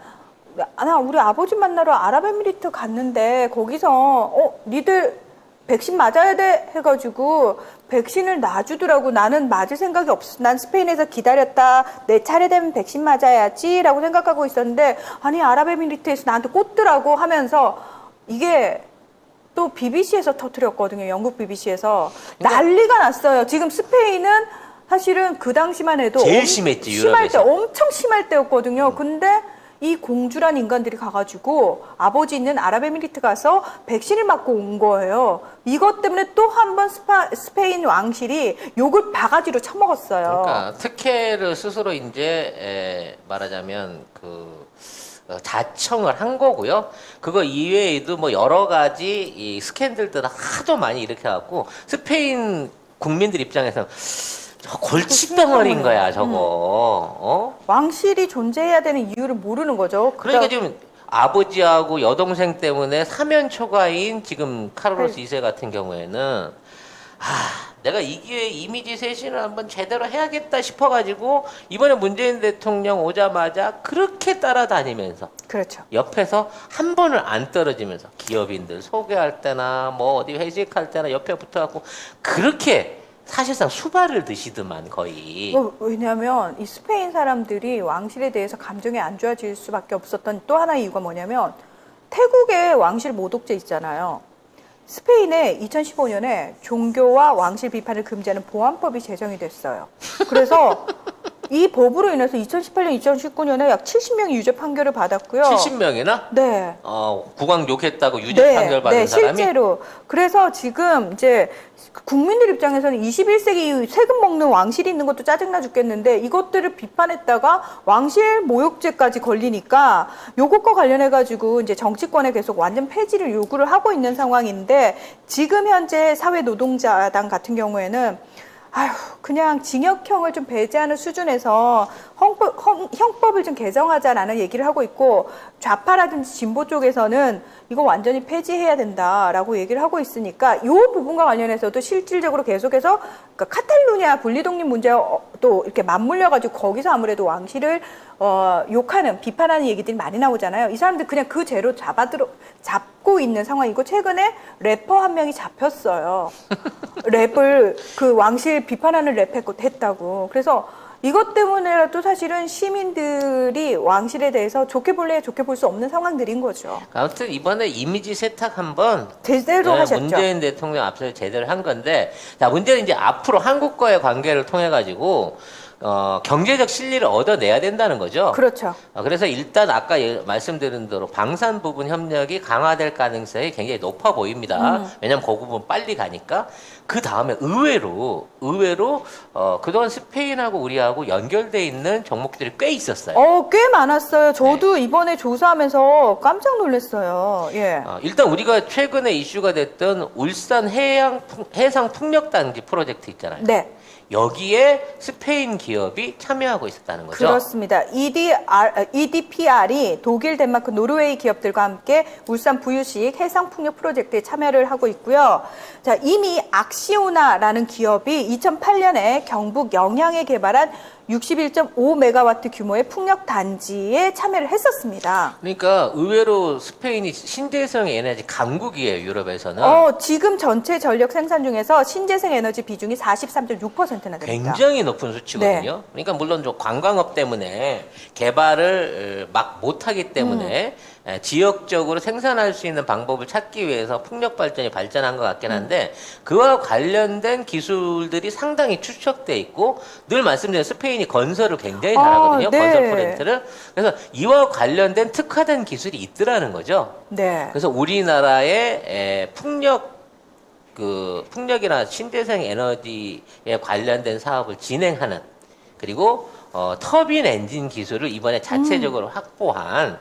우리 아버지 만나러 아랍에미리트 갔는데 거기서 니들 백신 맞아야 돼 해가지고 백신을 놔주더라고. 나는 맞을 생각이 없어. 난 스페인에서 기다렸다. 내 차례 되면 백신 맞아야지 라고 생각하고 있었는데 아랍에미리트에서 나한테 꽂더라고 하면서, 이게 또 BBC에서 터뜨렸거든요. 영국 BBC에서. 난리가 났어요. 지금 스페인은 사실은 그 당시만 해도 제일 심했지, 심할 때, 유럽에서. 엄청 심할 때였거든요. 근데 이 공주란 인간들이 가가지고 아버지 있는 아랍에미리트 가서 백신을 맞고 온 거예요. 이것 때문에 또 한 번 스페인 왕실이 욕을 바가지로 쳐먹었어요. 그러니까 특혜를 스스로 이제 말하자면 자청을 한 거고요. 그거 이외에도 뭐 여러 가지 이 스캔들들 하도 많이 일으켜갖고 스페인 국민들 입장에서 골칫덩어리인 거야 저거. 왕실이 존재해야 되는 이유를 모르는 거죠. 그러니까 지금 아버지하고 여동생 때문에 사면 초과인 지금 카를로스 2세 같은 경우에는 내가 이 기회에 이미지 쇄신을 한번 제대로 해야겠다 싶어가지고 이번에 문재인 대통령 오자마자 그렇게 따라다니면서, 그렇죠. 옆에서 한 번을 안 떨어지면서 기업인들 소개할 때나 뭐 어디 회식할 때나 옆에 붙어갖고 그렇게 사실상 수발을 드시더만 거의. 왜냐하면 이 스페인 사람들이 왕실에 대해서 감정이 안 좋아질 수밖에 없었던 또 하나의 이유가 뭐냐면, 태국에 왕실 모독죄 있잖아요. 스페인에 2015년에 종교와 왕실 비판을 금지하는 보안법이 제정이 됐어요. 그래서 이 법으로 인해서 2018년, 2019년에 약 70명이 유죄 판결을 받았고요. 70명이나? 네. 국왕 욕했다고 유죄 판결 받은 사람이? 실제로. 그래서 지금 이제 국민들 입장에서는 21세기 이후 세금 먹는 왕실이 있는 것도 짜증나 죽겠는데 이것들을 비판했다가 왕실 모욕죄까지 걸리니까 요것과 관련해가지고 이제 정치권에 계속 완전 폐지를 요구를 하고 있는 상황인데 지금 현재 사회노동자당 같은 경우에는 아휴, 그냥 징역형을 좀 배제하는 수준에서 형법을 좀 개정하자라는 얘기를 하고 있고 좌파라든지 진보 쪽에서는 이거 완전히 폐지해야 된다라고 얘기를 하고 있으니까 이 부분과 관련해서도 실질적으로 계속해서 그러니까 카탈루냐 분리독립 문제와 또 이렇게 맞물려가지고 거기서 아무래도 왕실을 욕하는 비판하는 얘기들이 많이 나오잖아요. 이 사람들 그냥 그 죄로 잡고 있는 상황이고 최근에 래퍼 한 명이 잡혔어요. 랩을 그 왕실 비판하는 랩 했다고. 그래서 이것 때문에라도 사실은 시민들이 왕실에 대해서 좋게 볼래야 좋게 볼 수 없는 상황들인 거죠. 아무튼 이번에 이미지 세탁 한번 제대로 하셨죠. 문재인 대통령 앞서 제대로 한 건데, 자, 문제는 이제 앞으로 한국과의 관계를 통해 가지고 경제적 실리를 얻어내야 된다는 거죠. 그렇죠. 그래서 일단 아까 말씀드린 대로 방산 부분 협력이 강화될 가능성이 굉장히 높아 보입니다. 왜냐하면 그 부분 빨리 가니까. 그 다음에 의외로 그동안 스페인하고 우리하고 연결돼 있는 종목들이 꽤 있었어요. 꽤 많았어요. 저도 이번에 조사하면서 깜짝 놀랐어요. 예. 일단 우리가 최근에 이슈가 됐던 울산 해상 풍력단지 프로젝트 있잖아요. 네. 여기에 스페인 기업이 참여하고 있었다는 거죠. 그렇습니다. EDPR이 독일, 덴마크, 노르웨이 기업들과 함께 울산 부유식 해상풍력 프로젝트에 참여를 하고 있고요. 자, 이미 악시오나라는 기업이 2008년에 경북 영양에 개발한 61.5메가와트 규모의 풍력 단지에 참여를 했었습니다. 그러니까 의외로 스페인이 신재생 에너지 강국이에요, 유럽에서는. 지금 전체 전력 생산 중에서 신재생 에너지 비중이 43.6%나 됩니다. 굉장히 높은 수치거든요. 네. 그러니까 물론 좀 관광업 때문에 개발을 막 못하기 때문에 지역적으로 생산할 수 있는 방법을 찾기 위해서 풍력 발전이 발전한 것 같긴 한데 그와 관련된 기술들이 상당히 축적돼 있고 늘 말씀드린 스페인이 건설을 굉장히 잘하거든요. 네. 건설 프로젝트를. 그래서 이와 관련된 특화된 기술이 있더라는 거죠. 네. 그래서 우리나라의 풍력이나 신재생 에너지에 관련된 사업을 진행하는 그리고 터빈 엔진 기술을 이번에 자체적으로 확보한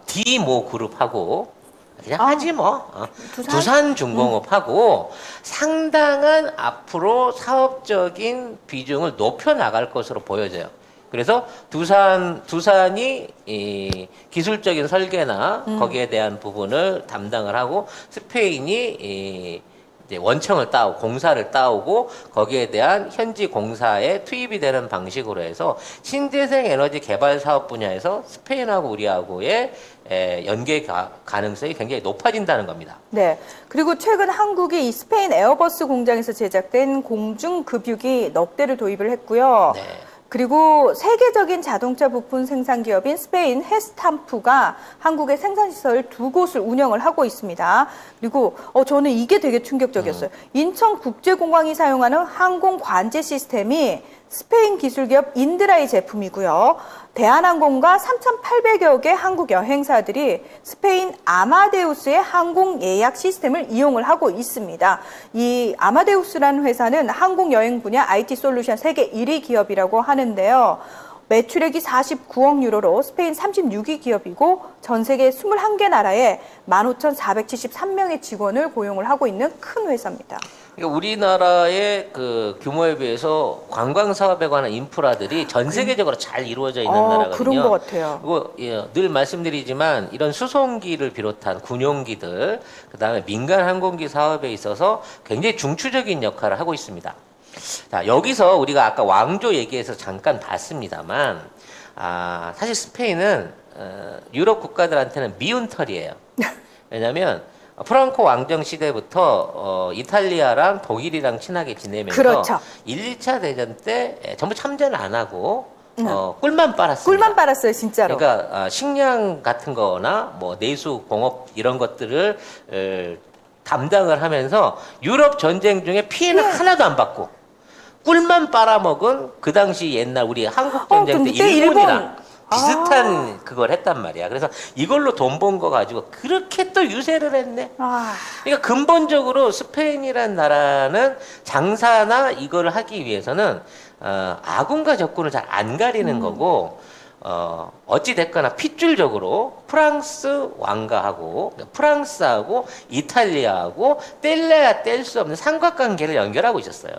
디모 그룹하고 그냥 하지 뭐 두산중공업하고 상당한 앞으로 사업적인 비중을 높여 나갈 것으로 보여져요. 그래서 두산이 이 기술적인 설계나 거기에 대한 부분을 담당을 하고 스페인이 이제 원청을 따오고 공사를 따오고 거기에 대한 현지 공사에 투입이 되는 방식으로 해서 신재생 에너지 개발 사업 분야에서 스페인하고 우리하고의 연계 가능성이 굉장히 높아진다는 겁니다. 네. 그리고 최근 한국이 이 스페인 에어버스 공장에서 제작된 공중급유기 넉 대를 도입을 했고요. 네. 그리고 세계적인 자동차 부품 생산 기업인 스페인 헤스탐프가 한국의 생산시설 2곳을 운영을 하고 있습니다. 그리고 저는 이게 되게 충격적이었어요. 인천국제공항이 사용하는 항공 관제 시스템이 스페인 기술기업 인드라의 제품이고요. 대한항공과 3,800여 개 한국 여행사들이 스페인 아마데우스의 항공 예약 시스템을 이용을 하고 있습니다. 이 아마데우스라는 회사는 항공 여행 분야 IT 솔루션 세계 1위 기업이라고 하는데요. 매출액이 49억 유로로 스페인 36위 기업이고 전 세계 21개 나라에 15,473명의 직원을 고용을 하고 있는 큰 회사입니다. 그러니까 우리나라의 그 규모에 비해서 관광 사업에 관한 인프라들이 전 세계적으로 잘 이루어져 있는 나라거든요. 그런 것 같아요. 그리고 늘 말씀드리지만 이런 수송기를 비롯한 군용기들, 그다음에 민간 항공기 사업에 있어서 굉장히 중추적인 역할을 하고 있습니다. 자, 여기서 우리가 아까 왕조 얘기해서 잠깐 봤습니다만, 사실 스페인은 유럽 국가들한테는 미운 털이에요. 왜냐하면 프랑코 왕정 시대부터 이탈리아랑 독일이랑 친하게 지내면서 그렇죠. 1, 2차 대전 때 전부 참전을 안 하고 꿀만 빨았습니다. 꿀만 빨았어요, 진짜로. 그러니까 식량 같은 거나 뭐 내수 공업 이런 것들을 담당을 하면서 유럽 전쟁 중에 피해는 하나도 안 받고 꿀만 빨아먹은 그 당시 옛날 우리 한국 전쟁 때 그때 일본이랑 일본. 비슷한 그걸 했단 말이야. 그래서 이걸로 돈 번 거 가지고 그렇게 또 유세를 했네. 그러니까 근본적으로 스페인이란 나라는 장사나 이걸 하기 위해서는 아군과 적군을 잘 안 가리는 거고 어찌 됐거나 핏줄적으로 프랑스 왕가하고 프랑스하고 이탈리아하고 뗄래야 뗄 수 없는 삼각관계를 연결하고 있었어요.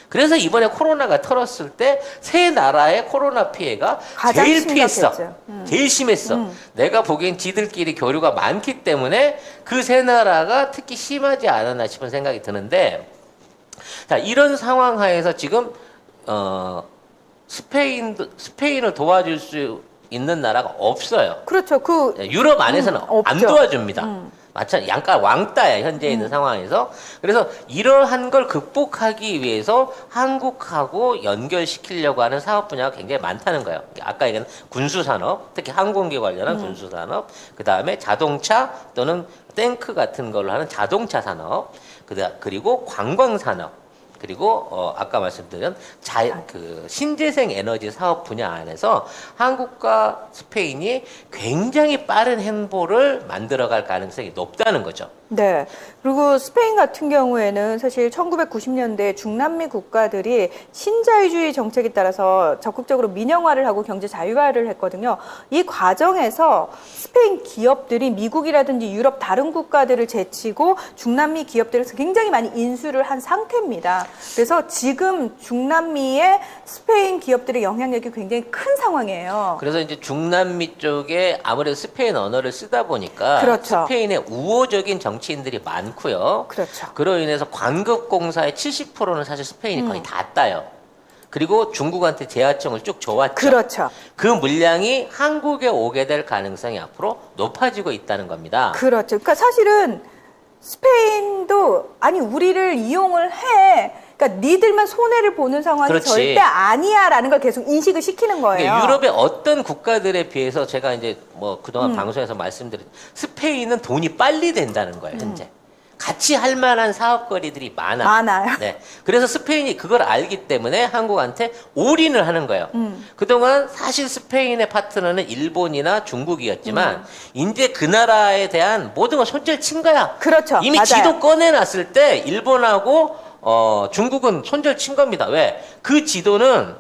그래서 이번에 코로나가 터졌을 때 세 나라의 코로나 피해가 가장 제일 피했어. 심각했죠. 제일 심했어. 내가 보기엔 지들끼리 교류가 많기 때문에 그 세 나라가 특히 심하지 않았나 싶은 생각이 드는데, 자, 이런 상황 하에서 지금 스페인을 도와줄 수 있는 나라가 없어요. 그렇죠. 유럽 안에서는 안 없죠. 도와줍니다. 마찬가지 양가 왕따야 현재 있는 상황에서. 그래서 이러한 걸 극복하기 위해서 한국하고 연결시키려고 하는 사업 분야가 굉장히 많다는 거예요. 아까 얘기한 군수산업, 특히 항공기 관련한 군수산업, 그 다음에 자동차 또는 탱크 같은 걸로 하는 자동차 산업, 그리고 관광산업, 그리고 아까 말씀드린 그 신재생 에너지 사업 분야 안에서 한국과 스페인이 굉장히 빠른 행보를 만들어갈 가능성이 높다는 거죠. 네. 그리고 스페인 같은 경우에는 사실 1990년대 중남미 국가들이 신자유주의 정책에 따라서 적극적으로 민영화를 하고 경제 자유화를 했거든요. 이 과정에서 스페인 기업들이 미국이라든지 유럽 다른 국가들을 제치고 중남미 기업들을 굉장히 많이 인수를 한 상태입니다. 그래서 지금 중남미의 스페인 기업들의 영향력이 굉장히 큰 상황이에요. 그래서 이제 중남미 쪽에 아무래도 스페인 언어를 쓰다 보니까 그렇죠. 스페인의 우호적인 정치인들이 많고요. 그렇죠. 그로 인해서 관급공사의 70%는 사실 스페인이 거의 다 따요. 그리고 중국한테 제하청을 쭉 줘왔죠. 그렇죠. 그 물량이 한국에 오게 될 가능성이 앞으로 높아지고 있다는 겁니다. 그렇죠. 그러니까 사실은 스페인도 아니 우리를 이용을 해. 그러니까 니들만 손해를 보는 상황이 그렇지. 절대 아니야라는 걸 계속 인식을 시키는 거예요. 그러니까 유럽의 어떤 국가들에 비해서 제가 이제 뭐 그동안 방송에서 말씀드린 스페인은 돈이 빨리 된다는 거예요, 현재. 같이 할 만한 사업거리들이 많아요. 네. 그래서 스페인이 그걸 알기 때문에 한국한테 올인을 하는 거예요. 그동안 사실 스페인의 파트너는 일본이나 중국이었지만 이제 그 나라에 대한 모든 걸 손질 친 거야. 그렇죠. 이미 맞아요. 지도 꺼내놨을 때 일본하고 중국은 손절 친 겁니다. 왜? 그 지도는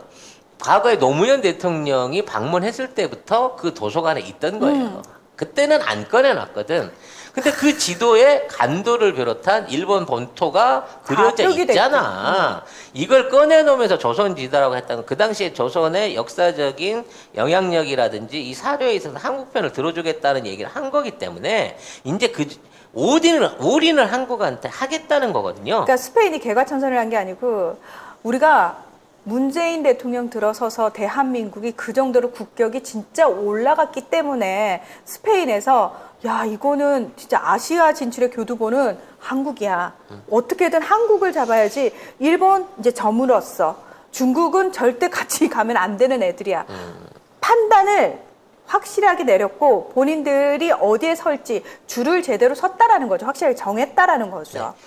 과거에 노무현 대통령이 방문했을 때부터 그 도서관에 있던 거예요. 그때는 안 꺼내놨거든. 근데 그 지도에 간도를 비롯한 일본 본토가 그려져 있잖아. 이걸 꺼내놓으면서 조선지도라고 했다는 건 그 당시에 조선의 역사적인 영향력이라든지 이 사료에 있어서 한국 편을 들어주겠다는 얘기를 한 거기 때문에 이제 그 올인을 한국한테 하겠다는 거거든요. 그러니까 스페인이 개과천선을 한 게 아니고 우리가 문재인 대통령 들어서서 대한민국이 그 정도로 국격이 진짜 올라갔기 때문에 스페인에서 야 이거는 진짜 아시아 진출의 교두보는 한국이야. 어떻게든 한국을 잡아야지. 일본 이제 저물었어. 중국은 절대 같이 가면 안 되는 애들이야. 판단을 확실하게 내렸고 본인들이 어디에 설지 줄을 제대로 섰다라는 거죠. 확실하게 정했다라는 거죠. 네.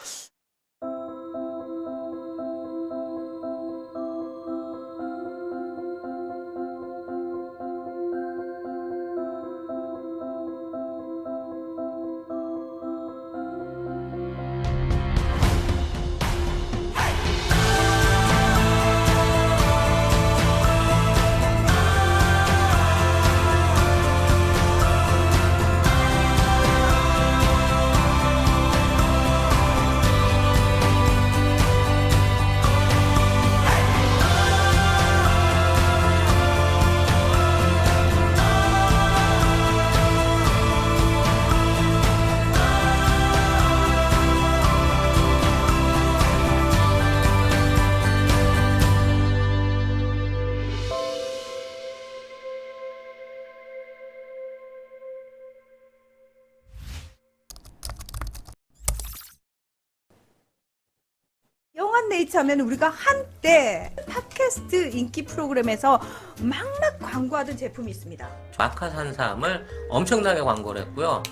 영한네이처 하면 우리가 한때 팟캐스트 인기 프로그램에서 막막 광고하던 제품이 있습니다. 마카산삼을 엄청나게 광고를 했고요.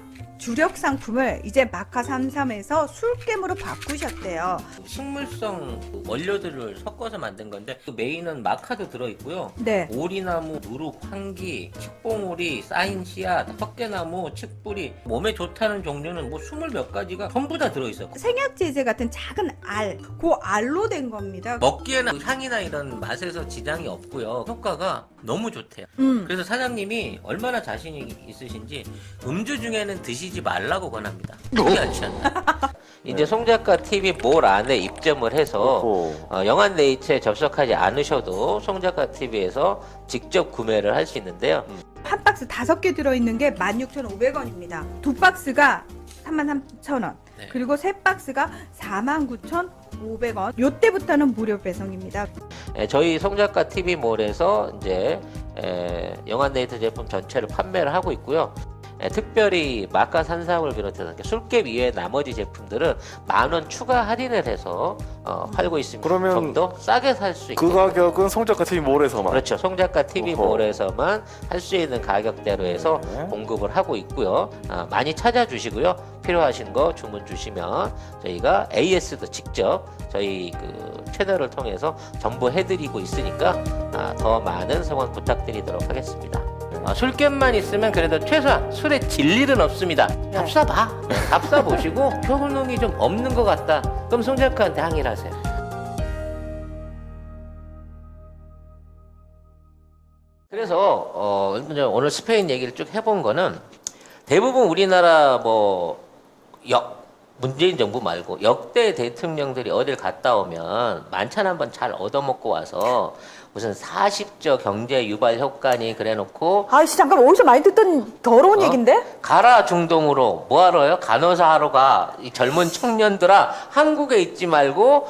주력 상품을 이제 마카 33에서 술겜으로 바꾸셨대요. 식물성 원료들을 섞어서 만든 건데 그 메인은 마카도 들어있고요. 네. 오리나무, 누룩, 황기, 칡봉오리, 쌓인 씨앗, 헛개나무, 칡뿌리 몸에 좋다는 종류는 뭐 20몇 가지가 전부 다 들어있어요. 생약제제 같은 작은 알, 그 알로 된 겁니다. 먹기에는 향이나 이런 맛에서 지장이 없고요. 효과가 너무 좋대요. 그래서 사장님이 얼마나 자신이 있으신지 음주 중에는 드시지 말라고 권합니다. 그게 않잖아요. 이제 송작가 TV 몰 안에 입점을 해서 영한네이처에 접속하지 않으셔도 송작가 TV에서 직접 구매를 할 수 있는데요. 한 박스 5개 들어있는 게 16,500원입니다. 두 박스가 33,000원. 네. 그리고 세 박스가 49,500원. 요때부터는 무료 배송입니다. 저희 송작가 TV몰에서 이제 영한네이처 제품 전체를 판매를 하고 있고요. 특별히 마카 산삼을 비롯해서 술깨 이외의 나머지 제품들은 10,000원 추가 할인을 해서 팔고 있습니다. 그러면 좀 더 싸게 살 수 있게. 그 가격은 송작가 TV 몰에서만. 그렇죠. 송작가 TV몰에서만 할 수 있는 가격대로 해서 네. 공급을 하고 있고요. 많이 찾아주시고요. 필요하신 거 주문 주시면 저희가 AS도 직접 저희 그 채널을 통해서 전부해드리고 있으니까 더 많은 성원 부탁드리도록 하겠습니다. 술값만 있으면 그래도 최소한 술에 질 일은 없습니다. 답사봐. 답사보시고 효능이 좀 없는 것 같다. 그럼 송작가한테 항의를 하세요. 그래서 오늘 스페인 얘기를 쭉 해본 거는 대부분 우리나라 문재인 정부 말고 역대 대통령들이 어딜 갔다 오면 만찬 한번 잘 얻어먹고 와서 무슨 40조 경제 유발 효과니 그래놓고 아이씨, 잠깐 어디서 많이 듣던 더러운 얘긴데? 가라 중동으로 뭐하러요? 간호사 하러 가. 이 젊은 청년들아 한국에 있지 말고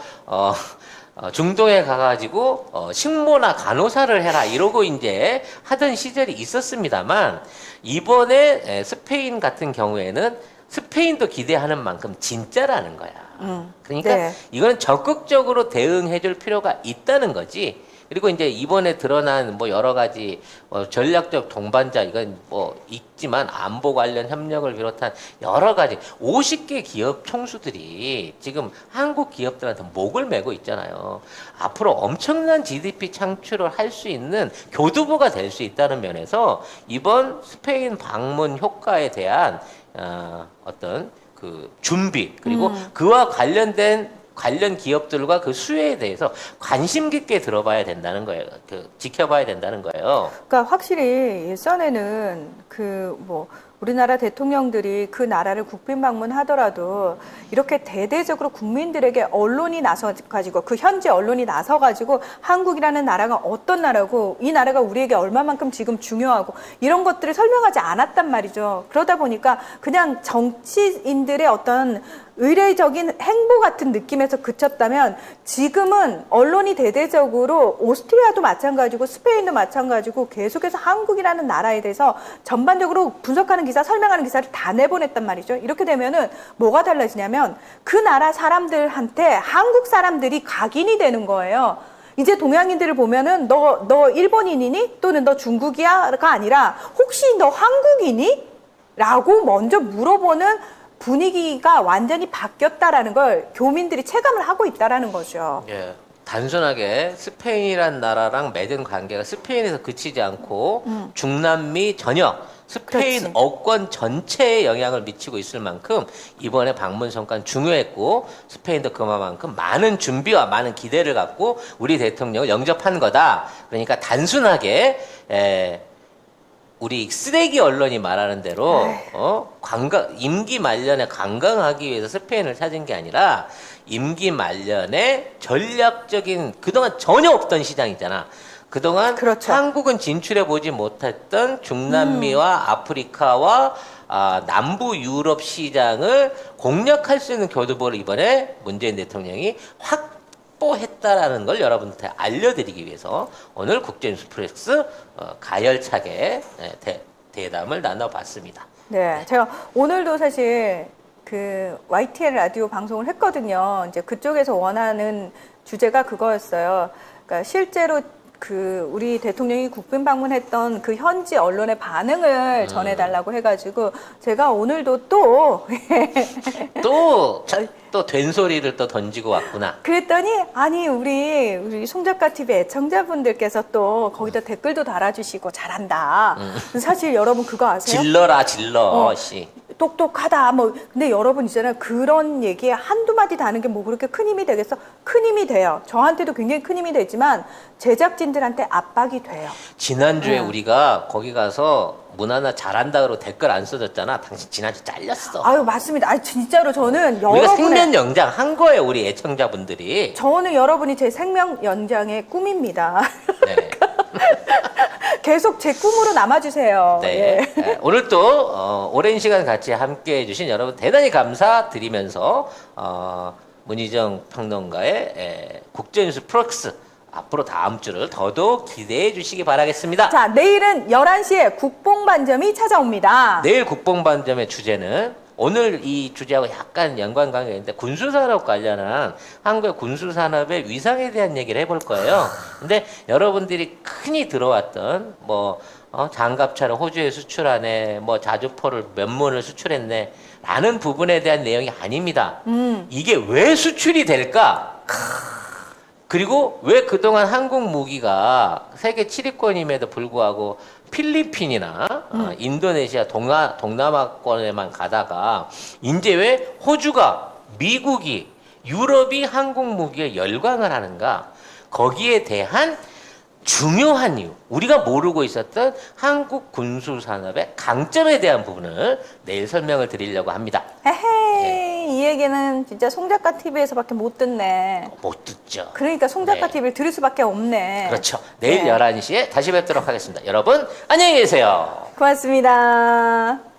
중동에 가가지고 식모나 간호사를 해라 이러고 이제 하던 시절이 있었습니다만 이번에 스페인 같은 경우에는 스페인도 기대하는 만큼 진짜라는 거야. 그러니까 네. 이거는 적극적으로 대응해줄 필요가 있다는 거지. 그리고 이제 이번에 드러난 여러 가지 전략적 동반자 이건 있지만 안보 관련 협력을 비롯한 여러 가지 50개 기업 총수들이 지금 한국 기업들한테 목을 메고 있잖아요. 앞으로 엄청난 GDP 창출을 할 수 있는 교두보가 될 수 있다는 면에서 이번 스페인 방문 효과에 대한 어떤 그 준비 그리고 그와 관련 기업들과 그 수혜에 대해서 관심 깊게 들어봐야 된다는 거예요. 지켜봐야 된다는 거예요. 그러니까 확실히 예전에는 우리나라 대통령들이 그 나라를 국빈 방문하더라도 이렇게 대대적으로 국민들에게 언론이 나서가지고 그 현지 언론이 나서가지고 한국이라는 나라가 어떤 나라고 이 나라가 우리에게 얼마만큼 지금 중요하고 이런 것들을 설명하지 않았단 말이죠. 그러다 보니까 그냥 정치인들의 어떤 의례적인 행보 같은 느낌에서 그쳤다면 지금은 언론이 대대적으로 오스트리아도 마찬가지고 스페인도 마찬가지고 계속해서 한국이라는 나라에 대해서 전반적으로 분석하는 기사, 설명하는 기사를 다 내보냈단 말이죠. 이렇게 되면은 뭐가 달라지냐면 그 나라 사람들한테 한국 사람들이 각인이 되는 거예요. 이제 동양인들을 보면은 너 일본인이니? 또는 너 중국이야?가 아니라 혹시 너 한국이니? 라고 먼저 물어보는 분위기가 완전히 바뀌었다라는 걸 교민들이 체감을 하고 있다라는 거죠. 예. 단순하게 스페인이란 나라랑 맺은 관계가 스페인에서 그치지 않고 중남미 전역 스페인 그렇지. 어권 전체에 영향을 미치고 있을 만큼 이번에 방문 성과는 중요했고 스페인도 그만큼 많은 준비와 많은 기대를 갖고 우리 대통령을 영접한 거다. 그러니까 단순하게 우리 쓰레기 언론이 말하는 대로 임기 말년에 관광하기 위해서 스페인을 찾은 게 아니라 임기 말년에 전략적인 그동안 전혀 없던 시장이잖아. 그동안 그렇죠. 한국은 진출해 보지 못했던 중남미와 아프리카와 남부 유럽 시장을 공략할 수 있는 교두보를 이번에 문재인 대통령이 확보했다라는 걸 여러분한테 알려드리기 위해서 오늘 국제뉴스프레스 가열차게 대담을 나눠봤습니다. 네, 제가 오늘도 사실 그 YTN 라디오 방송을 했거든요. 이제 그쪽에서 원하는 주제가 그거였어요. 그러니까 실제로 그 우리 대통령이 국빈 방문했던 그 현지 언론의 반응을 전해달라고 해가지고 제가 오늘도 또 또 된소리를 또 던지고 왔구나. 그랬더니 아니 우리 송작가 TV 애청자분들께서 또 거기다 댓글도 달아주시고 잘한다. 사실 여러분 그거 아세요? 질러라 질러 씨. 똑똑하다 뭐 근데 여러분 있잖아요 그런 얘기에 한두 마디 다는 게 뭐 그렇게 큰 힘이 되겠어? 큰 힘이 돼요. 저한테도 굉장히 큰 힘이 되지만 제작진들한테 압박이 돼요. 지난주에 우리가 거기 가서 문화나 잘한다 그러고 댓글 안 써줬잖아. 당신 지난주 잘렸어. 아유 맞습니다. 아 진짜로 저는 우리가 여러분의 생면 연장 한 거예요, 우리 애청자분들이. 저는 여러분이 제 생명 연장의 꿈입니다. 네. 계속 제 꿈으로 남아주세요. 네. 예. 네. 오늘 또 오랜 시간 같이 함께 해주신 여러분 대단히 감사드리면서 문희정 평론가의 국제뉴스 프럭스 앞으로 다음 주를 더더욱 기대해 주시기 바라겠습니다. 자 내일은 11시에 국뽕반점이 찾아옵니다. 내일 국뽕반점의 주제는 오늘 이 주제하고 약간 연관관계가 있는데 군수산업 관련한 한국의 군수산업의 위상에 대한 얘기를 해볼 거예요. 근데 여러분들이 흔히 들어왔던 뭐 장갑차를 호주에 수출하네, 뭐 자주포를 몇 문을 수출했네 라는 부분에 대한 내용이 아닙니다. 이게 왜 수출이 될까? 그리고 왜 그동안 한국 무기가 세계 7위권임에도 불구하고 필리핀이나 인도네시아 동남아권에만 가다가 이제 왜 호주가 미국이 유럽이 한국 무기에 열광을 하는가? 거기에 대한 중요한 이유, 우리가 모르고 있었던 한국 군수 산업의 강점에 대한 부분을 내일 설명을 드리려고 합니다. 에헤이 이 얘기는 진짜 송작가 TV에서밖에 못 듣네. 못 듣죠. 그러니까 송작가 네. TV를 들을 수밖에 없네. 그렇죠. 내일 네. 11시에 다시 뵙도록 하겠습니다. 여러분 안녕히 계세요. 고맙습니다.